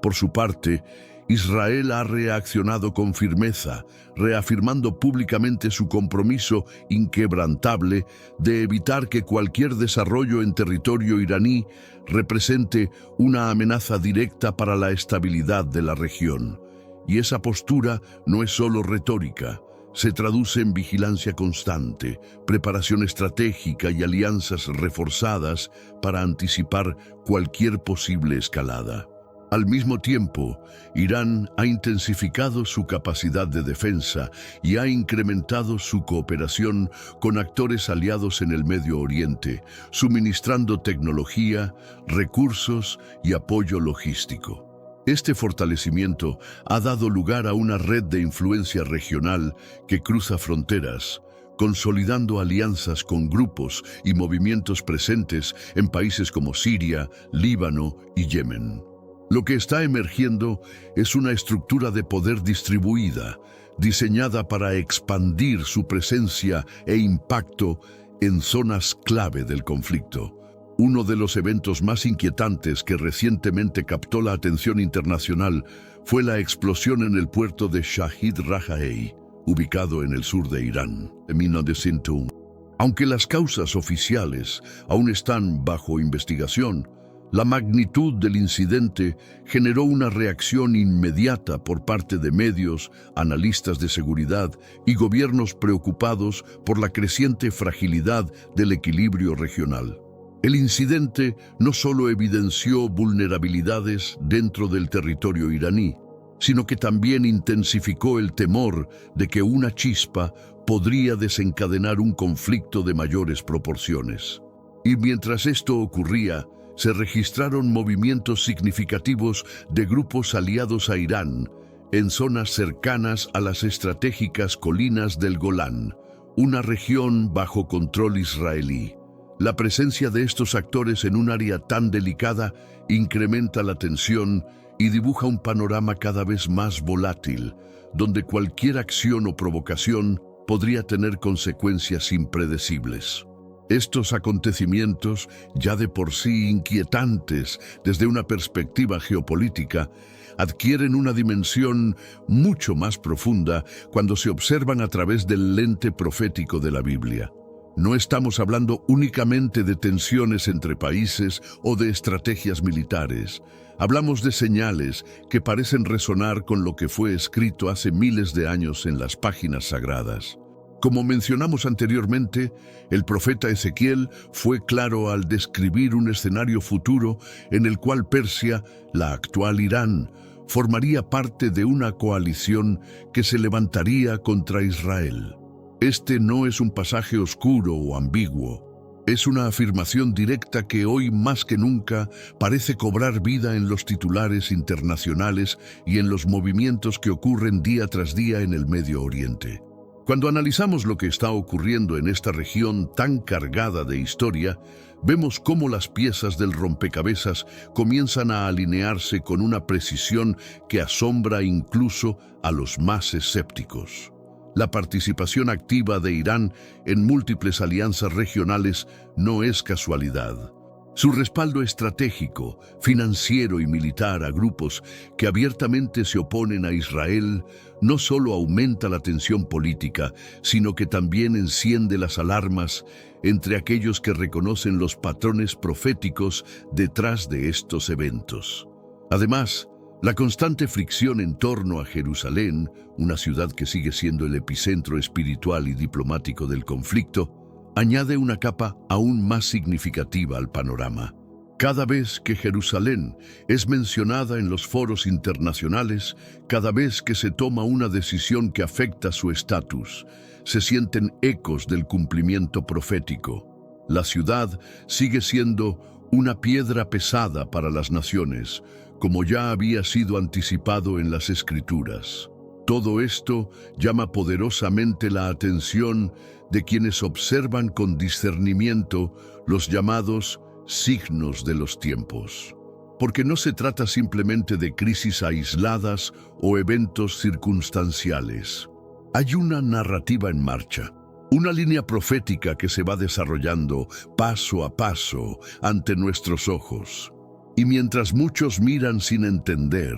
Por su parte, Israel ha reaccionado con firmeza, reafirmando públicamente su compromiso inquebrantable de evitar que cualquier desarrollo en territorio iraní represente una amenaza directa para la estabilidad de la región. Y esa postura no es solo retórica, se traduce en vigilancia constante, preparación estratégica y alianzas reforzadas para anticipar cualquier posible escalada. Al mismo tiempo, Irán ha intensificado su capacidad de defensa y ha incrementado su cooperación con actores aliados en el Medio Oriente, suministrando tecnología, recursos y apoyo logístico. Este fortalecimiento ha dado lugar a una red de influencia regional que cruza fronteras, consolidando alianzas con grupos y movimientos presentes en países como Siria, Líbano y Yemen. Lo que está emergiendo es una estructura de poder distribuida, diseñada para expandir su presencia e impacto en zonas clave del conflicto. Uno de los eventos más inquietantes que recientemente captó la atención internacional fue la explosión en el puerto de Shahid Rajaei, ubicado en el sur de Irán, en 1901. Aunque las causas oficiales aún están bajo investigación, la magnitud del incidente generó una reacción inmediata por parte de medios, analistas de seguridad y gobiernos preocupados por la creciente fragilidad del equilibrio regional. El incidente no solo evidenció vulnerabilidades dentro del territorio iraní, sino que también intensificó el temor de que una chispa podría desencadenar un conflicto de mayores proporciones. Y mientras esto ocurría, se registraron movimientos significativos de grupos aliados a Irán en zonas cercanas a las estratégicas colinas del Golán, una región bajo control israelí. La presencia de estos actores en un área tan delicada incrementa la tensión y dibuja un panorama cada vez más volátil, donde cualquier acción o provocación podría tener consecuencias impredecibles. Estos acontecimientos, ya de por sí inquietantes desde una perspectiva geopolítica, adquieren una dimensión mucho más profunda cuando se observan a través del lente profético de la Biblia. No estamos hablando únicamente de tensiones entre países o de estrategias militares. Hablamos de señales que parecen resonar con lo que fue escrito hace miles de años en las páginas sagradas. Como mencionamos anteriormente, el profeta Ezequiel fue claro al describir un escenario futuro en el cual Persia, la actual Irán, formaría parte de una coalición que se levantaría contra Israel. Este no es un pasaje oscuro o ambiguo. Es una afirmación directa que hoy más que nunca parece cobrar vida en los titulares internacionales y en los movimientos que ocurren día tras día en el Medio Oriente. Cuando analizamos lo que está ocurriendo en esta región tan cargada de historia, vemos cómo las piezas del rompecabezas comienzan a alinearse con una precisión que asombra incluso a los más escépticos. La participación activa de Irán en múltiples alianzas regionales no es casualidad. Su respaldo estratégico, financiero y militar a grupos que abiertamente se oponen a Israel no solo aumenta la tensión política, sino que también enciende las alarmas entre aquellos que reconocen los patrones proféticos detrás de estos eventos. Además, la constante fricción en torno a Jerusalén, una ciudad que sigue siendo el epicentro espiritual y diplomático del conflicto, añade una capa aún más significativa al panorama. Cada vez que Jerusalén es mencionada en los foros internacionales, cada vez que se toma una decisión que afecta su estatus, se sienten ecos del cumplimiento profético. La ciudad sigue siendo una piedra pesada para las naciones, como ya había sido anticipado en las Escrituras. Todo esto llama poderosamente la atención de quienes observan con discernimiento los llamados signos de los tiempos. Porque no se trata simplemente de crisis aisladas o eventos circunstanciales. Hay una narrativa en marcha, una línea profética que se va desarrollando paso a paso ante nuestros ojos. Y mientras muchos miran sin entender,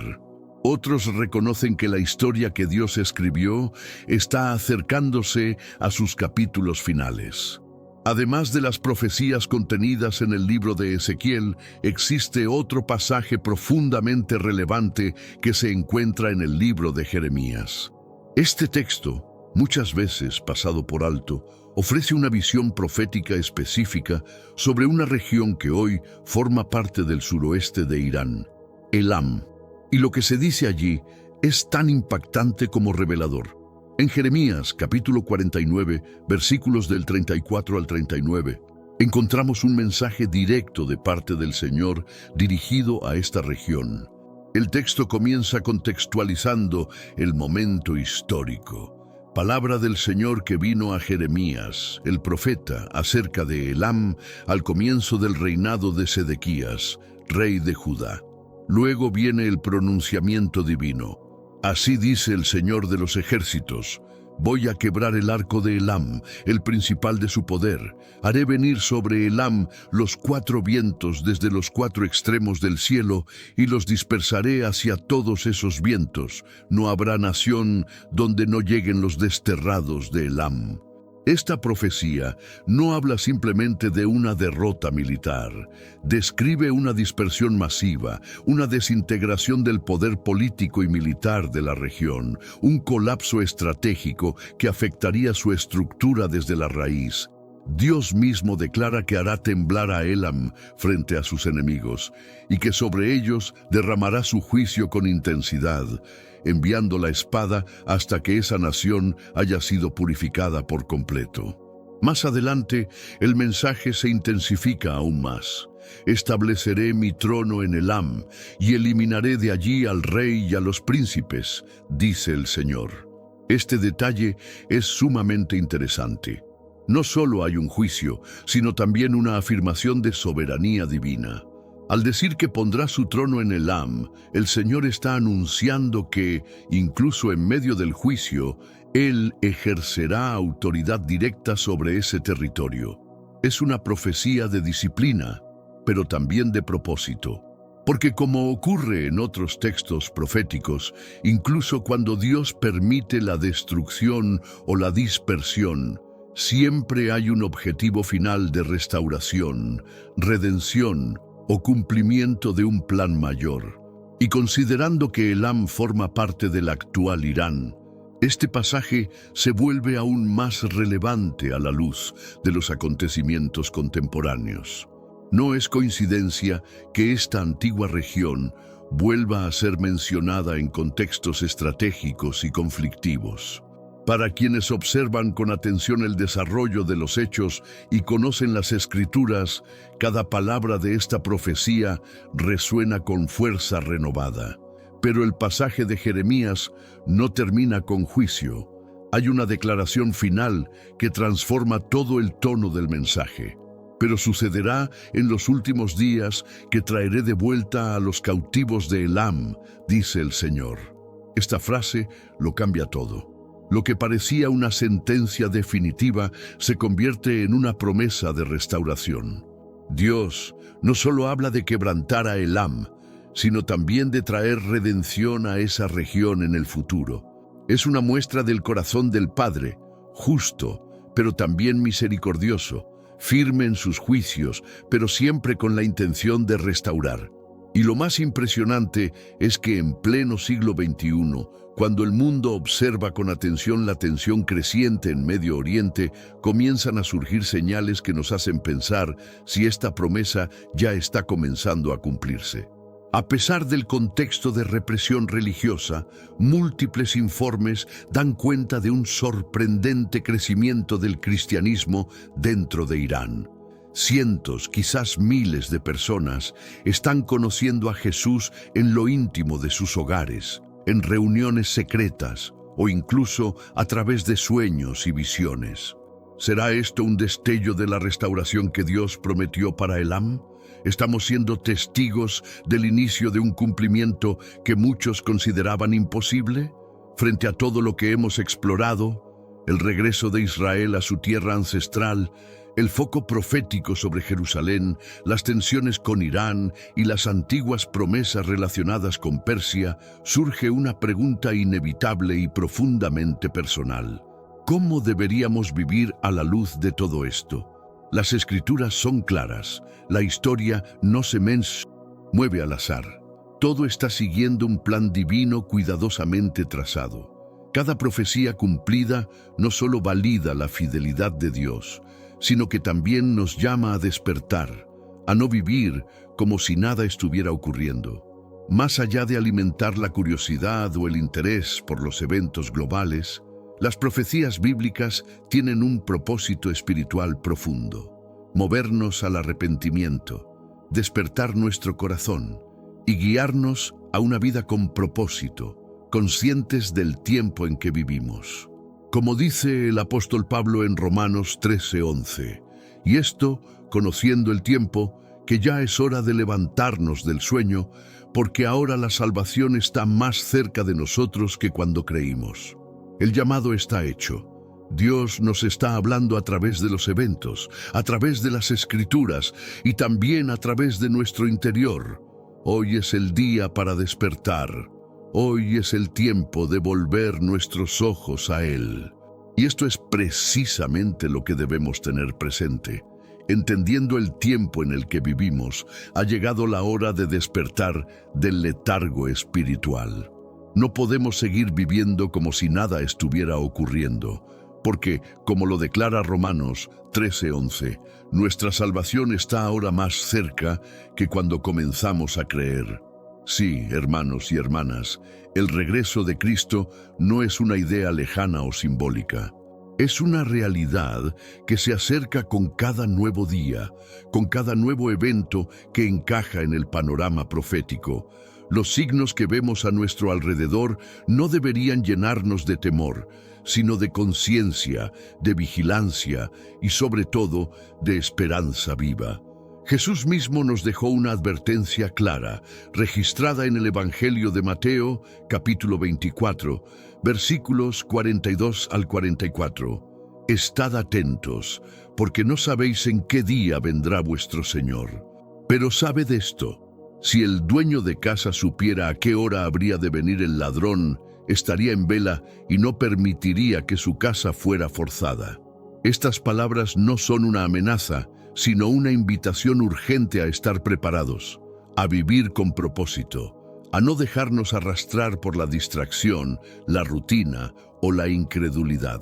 otros reconocen que la historia que Dios escribió está acercándose a sus capítulos finales. Además de las profecías contenidas en el libro de Ezequiel, existe otro pasaje profundamente relevante que se encuentra en el libro de Jeremías. Este texto, muchas veces pasado por alto, ofrece una visión profética específica sobre una región que hoy forma parte del suroeste de Irán, Elam. Y lo que se dice allí es tan impactante como revelador. En Jeremías, capítulo 49, versículos del 34 al 39, encontramos un mensaje directo de parte del Señor dirigido a esta región. El texto comienza contextualizando el momento histórico. Palabra del Señor que vino a Jeremías, el profeta, acerca de Elam al comienzo del reinado de Sedequías, rey de Judá. Luego viene el pronunciamiento divino. Así dice el Señor de los ejércitos: voy a quebrar el arco de Elam, el principal de su poder. Haré venir sobre Elam los 4 vientos desde los 4 extremos del cielo y los dispersaré hacia todos esos vientos. No habrá nación donde no lleguen los desterrados de Elam. Esta profecía no habla simplemente de una derrota militar, describe una dispersión masiva, una desintegración del poder político y militar de la región, un colapso estratégico que afectaría su estructura desde la raíz. Dios mismo declara que hará temblar a Elam frente a sus enemigos y que sobre ellos derramará su juicio con intensidad, enviando la espada hasta que esa nación haya sido purificada por completo. Más adelante, el mensaje se intensifica aún más. Estableceré mi trono en Elam y eliminaré de allí al rey y a los príncipes, dice el Señor. Este detalle es sumamente interesante. No solo hay un juicio, sino también una afirmación de soberanía divina. Al decir que pondrá su trono en Elam, el Señor está anunciando que, incluso en medio del juicio, Él ejercerá autoridad directa sobre ese territorio. Es una profecía de disciplina, pero también de propósito. Porque como ocurre en otros textos proféticos, incluso cuando Dios permite la destrucción o la dispersión, siempre hay un objetivo final de restauración, redención o cumplimiento de un plan mayor. Y considerando que Elam forma parte del actual Irán, este pasaje se vuelve aún más relevante a la luz de los acontecimientos contemporáneos. No es coincidencia que esta antigua región vuelva a ser mencionada en contextos estratégicos y conflictivos. Para quienes observan con atención el desarrollo de los hechos y conocen las Escrituras, cada palabra de esta profecía resuena con fuerza renovada. Pero el pasaje de Jeremías no termina con juicio. Hay una declaración final que transforma todo el tono del mensaje. Pero sucederá en los últimos días que traeré de vuelta a los cautivos de Elam, dice el Señor. Esta frase lo cambia todo. Lo que parecía una sentencia definitiva se convierte en una promesa de restauración. Dios no solo habla de quebrantar a Elam, sino también de traer redención a esa región en el futuro. Es una muestra del corazón del Padre, justo, pero también misericordioso, firme en sus juicios, pero siempre con la intención de restaurar. Y lo más impresionante es que en pleno siglo XXI, cuando el mundo observa con atención la tensión creciente en Medio Oriente, comienzan a surgir señales que nos hacen pensar si esta promesa ya está comenzando a cumplirse. A pesar del contexto de represión religiosa, múltiples informes dan cuenta de un sorprendente crecimiento del cristianismo dentro de Irán. Cientos, quizás miles de personas están conociendo a Jesús en lo íntimo de sus hogares, en reuniones secretas o incluso a través de sueños y visiones. ¿Será esto un destello de la restauración que Dios prometió para Elam? ¿Estamos siendo testigos del inicio de un cumplimiento que muchos consideraban imposible? Frente a todo lo que hemos explorado, el regreso de Israel a su tierra ancestral, el foco profético sobre Jerusalén, las tensiones con Irán y las antiguas promesas relacionadas con Persia, surge una pregunta inevitable y profundamente personal. ¿Cómo deberíamos vivir a la luz de todo esto? Las Escrituras son claras. La historia no se mueve al azar. Todo está siguiendo un plan divino cuidadosamente trazado. Cada profecía cumplida no solo valida la fidelidad de Dios, sino que también nos llama a despertar, a no vivir como si nada estuviera ocurriendo. Más allá de alimentar la curiosidad o el interés por los eventos globales, las profecías bíblicas tienen un propósito espiritual profundo: movernos al arrepentimiento, despertar nuestro corazón y guiarnos a una vida con propósito, conscientes del tiempo en que vivimos. Como dice el apóstol Pablo en Romanos 13:11, y esto, conociendo el tiempo, que ya es hora de levantarnos del sueño, porque ahora la salvación está más cerca de nosotros que cuando creímos. El llamado está hecho. Dios nos está hablando a través de los eventos, a través de las Escrituras y también a través de nuestro interior. Hoy es el día para despertar. Hoy es el tiempo de volver nuestros ojos a Él. Y esto es precisamente lo que debemos tener presente. Entendiendo el tiempo en el que vivimos, ha llegado la hora de despertar del letargo espiritual. No podemos seguir viviendo como si nada estuviera ocurriendo, porque, como lo declara Romanos 13:11, nuestra salvación está ahora más cerca que cuando comenzamos a creer. Sí, hermanos y hermanas, el regreso de Cristo no es una idea lejana o simbólica. Es una realidad que se acerca con cada nuevo día, con cada nuevo evento que encaja en el panorama profético. Los signos que vemos a nuestro alrededor no deberían llenarnos de temor, sino de conciencia, de vigilancia y sobre todo de esperanza viva. Jesús mismo nos dejó una advertencia clara, registrada en el Evangelio de Mateo, capítulo 24, versículos 42 al 44. Estad atentos, porque no sabéis en qué día vendrá vuestro Señor. Pero sabed esto: si el dueño de casa supiera a qué hora habría de venir el ladrón, estaría en vela y no permitiría que su casa fuera forzada. Estas palabras no son una amenaza, sino una invitación urgente a estar preparados, a vivir con propósito, a no dejarnos arrastrar por la distracción, la rutina o la incredulidad.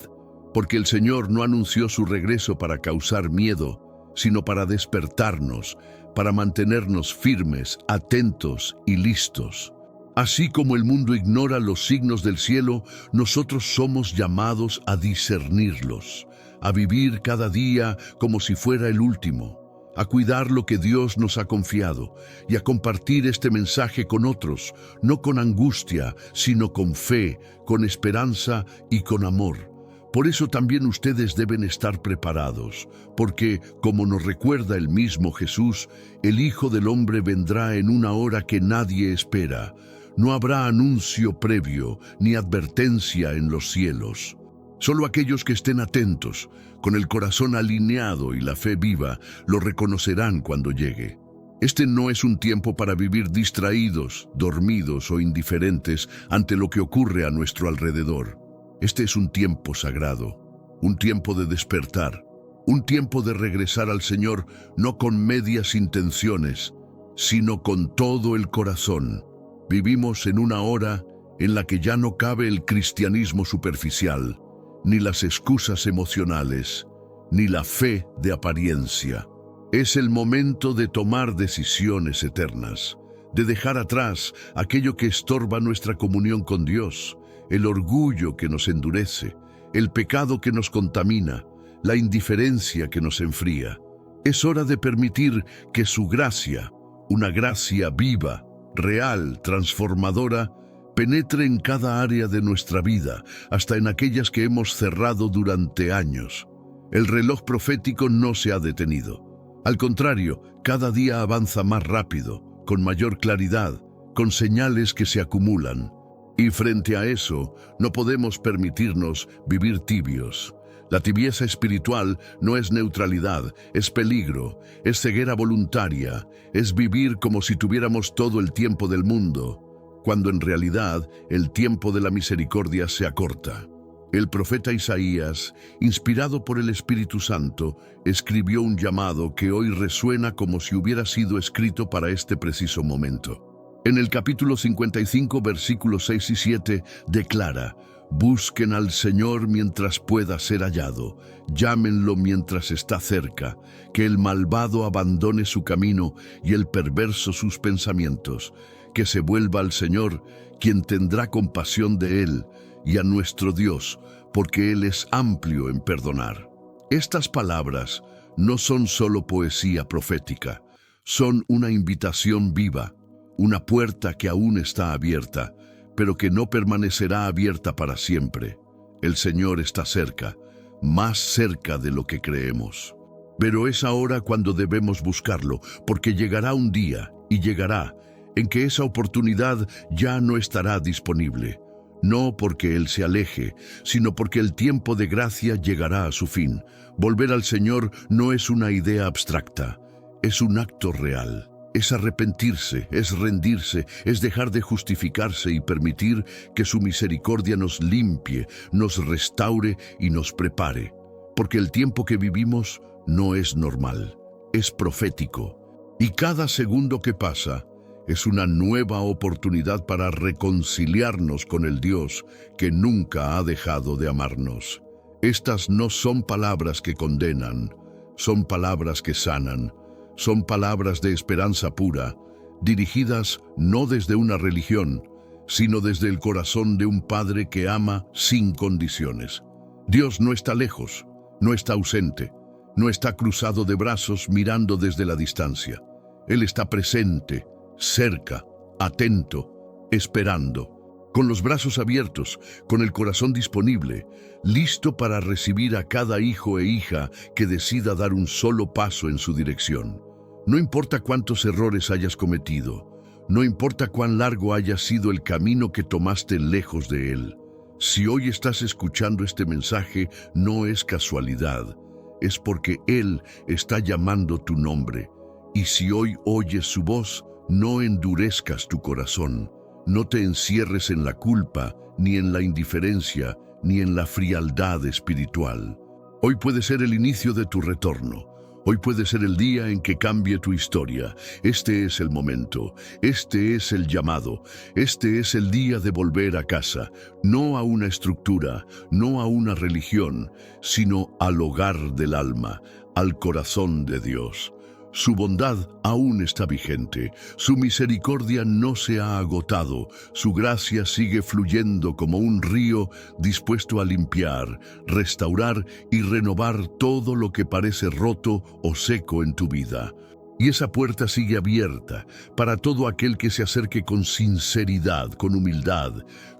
Porque el Señor no anunció su regreso para causar miedo, sino para despertarnos, para mantenernos firmes, atentos y listos. Así como el mundo ignora los signos del cielo, nosotros somos llamados a discernirlos, a vivir cada día como si fuera el último, a cuidar lo que Dios nos ha confiado y a compartir este mensaje con otros, no con angustia, sino con fe, con esperanza y con amor, Por eso también ustedes deben estar preparados, porque, como nos recuerda el mismo Jesús, el Hijo del Hombre vendrá en una hora que nadie espera. No habrá anuncio previo ni advertencia en los cielos. Solo aquellos que estén atentos, con el corazón alineado y la fe viva, lo reconocerán cuando llegue. Este no es un tiempo para vivir distraídos, dormidos o indiferentes ante lo que ocurre a nuestro alrededor. Este es un tiempo sagrado, un tiempo de despertar, un tiempo de regresar al Señor no con medias intenciones, sino con todo el corazón. Vivimos en una hora en la que ya no cabe el cristianismo superficial, ni las excusas emocionales, ni la fe de apariencia. Es el momento de tomar decisiones eternas, de dejar atrás aquello que estorba nuestra comunión con Dios, el orgullo que nos endurece, el pecado que nos contamina, la indiferencia que nos enfría. Es hora de permitir que su gracia, una gracia viva, real, transformadora, penetre en cada área de nuestra vida, hasta en aquellas que hemos cerrado durante años. El reloj profético no se ha detenido. Al contrario, cada día avanza más rápido, con mayor claridad, con señales que se acumulan. Y frente a eso, no podemos permitirnos vivir tibios. La tibieza espiritual no es neutralidad, es peligro, es ceguera voluntaria, es vivir como si tuviéramos todo el tiempo del mundo, cuando en realidad el tiempo de la misericordia se acorta. El profeta Isaías, inspirado por el Espíritu Santo, escribió un llamado que hoy resuena como si hubiera sido escrito para este preciso momento. En el capítulo 55, versículos 6 y 7, declara: «Busquen al Señor mientras pueda ser hallado, llámenlo mientras está cerca, que el malvado abandone su camino y el perverso sus pensamientos, que se vuelva al Señor, quien tendrá compasión de él, y a nuestro Dios, porque Él es amplio en perdonar». Estas palabras no son solo poesía profética, son una invitación viva, una puerta que aún está abierta, pero que no permanecerá abierta para siempre. El Señor está cerca, más cerca de lo que creemos. Pero es ahora cuando debemos buscarlo, porque llegará un día, y llegará, en que esa oportunidad ya no estará disponible. No porque Él se aleje, sino porque el tiempo de gracia llegará a su fin. Volver al Señor no es una idea abstracta, es un acto real. Es arrepentirse, es rendirse, es dejar de justificarse y permitir que su misericordia nos limpie, nos restaure y nos prepare. Porque el tiempo que vivimos no es normal, es profético. Y cada segundo que pasa es una nueva oportunidad para reconciliarnos con el Dios que nunca ha dejado de amarnos. Estas no son palabras que condenan, son palabras que sanan. Son palabras de esperanza pura, dirigidas no desde una religión, sino desde el corazón de un Padre que ama sin condiciones. Dios no está lejos, no está ausente, no está cruzado de brazos mirando desde la distancia. Él está presente, cerca, atento, esperando, con los brazos abiertos, con el corazón disponible, listo para recibir a cada hijo e hija que decida dar un solo paso en su dirección. No importa cuántos errores hayas cometido, no importa cuán largo haya sido el camino que tomaste lejos de Él. Si hoy estás escuchando este mensaje, no es casualidad, es porque Él está llamando tu nombre. Y si hoy oyes su voz, no endurezcas tu corazón, no te encierres en la culpa, ni en la indiferencia, ni en la frialdad espiritual. Hoy puede ser el inicio de tu retorno. Hoy puede ser el día en que cambie tu historia. Este es el momento, este es el llamado, este es el día de volver a casa, no a una estructura, no a una religión, sino al hogar del alma, al corazón de Dios. Su bondad aún está vigente, su misericordia no se ha agotado, su gracia sigue fluyendo como un río dispuesto a limpiar, restaurar y renovar todo lo que parece roto o seco en tu vida. Y esa puerta sigue abierta para todo aquel que se acerque con sinceridad, con humildad,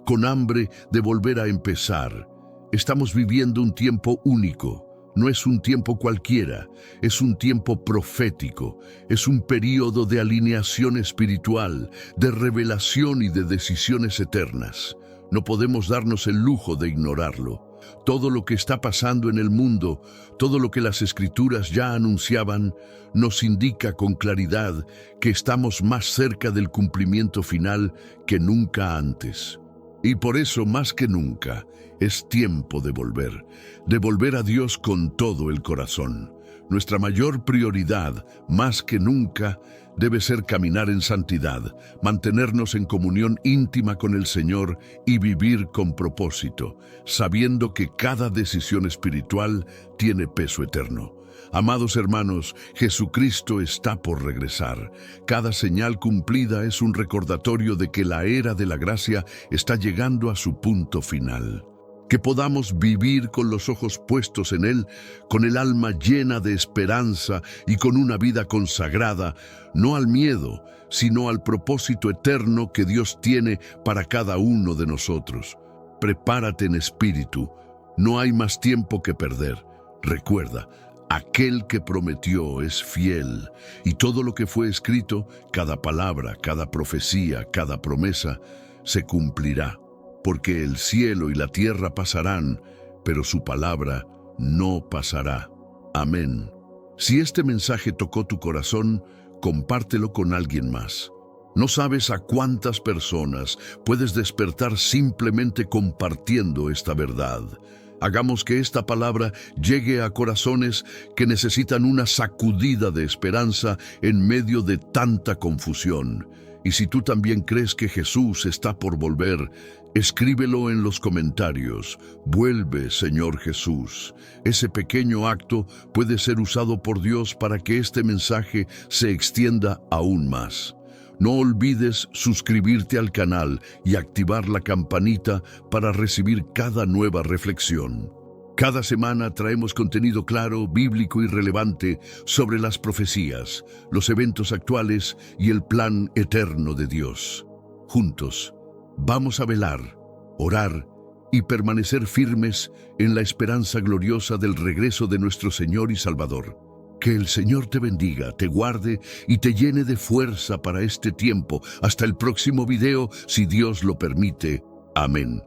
con hambre de volver a empezar. Estamos viviendo un tiempo único. No es un tiempo cualquiera, es un tiempo profético, es un período de alineación espiritual, de revelación y de decisiones eternas. No podemos darnos el lujo de ignorarlo. Todo lo que está pasando en el mundo, todo lo que las Escrituras ya anunciaban, nos indica con claridad que estamos más cerca del cumplimiento final que nunca antes. Y por eso, más que nunca, es tiempo de volver a Dios con todo el corazón. Nuestra mayor prioridad, más que nunca, debe ser caminar en santidad, mantenernos en comunión íntima con el Señor y vivir con propósito, sabiendo que cada decisión espiritual tiene peso eterno. Amados hermanos, Jesucristo está por regresar. Cada señal cumplida es un recordatorio de que la era de la gracia está llegando a su punto final. Que podamos vivir con los ojos puestos en Él, con el alma llena de esperanza y con una vida consagrada, no al miedo, sino al propósito eterno que Dios tiene para cada uno de nosotros. Prepárate en espíritu, no hay más tiempo que perder. Recuerda, aquel que prometió es fiel, y todo lo que fue escrito, cada palabra, cada profecía, cada promesa, se cumplirá. Porque el cielo y la tierra pasarán, pero su palabra no pasará. Amén. Si este mensaje tocó tu corazón, compártelo con alguien más. No sabes a cuántas personas puedes despertar simplemente compartiendo esta verdad. Hagamos que esta palabra llegue a corazones que necesitan una sacudida de esperanza en medio de tanta confusión. Y si tú también crees que Jesús está por volver, escríbelo en los comentarios. Vuelve, Señor Jesús. Ese pequeño acto puede ser usado por Dios para que este mensaje se extienda aún más. No olvides suscribirte al canal y activar la campanita para recibir cada nueva reflexión. Cada semana traemos contenido claro, bíblico y relevante sobre las profecías, los eventos actuales y el plan eterno de Dios. Juntos, vamos a velar, orar y permanecer firmes en la esperanza gloriosa del regreso de nuestro Señor y Salvador. Que el Señor te bendiga, te guarde y te llene de fuerza para este tiempo. Hasta el próximo video, si Dios lo permite. Amén.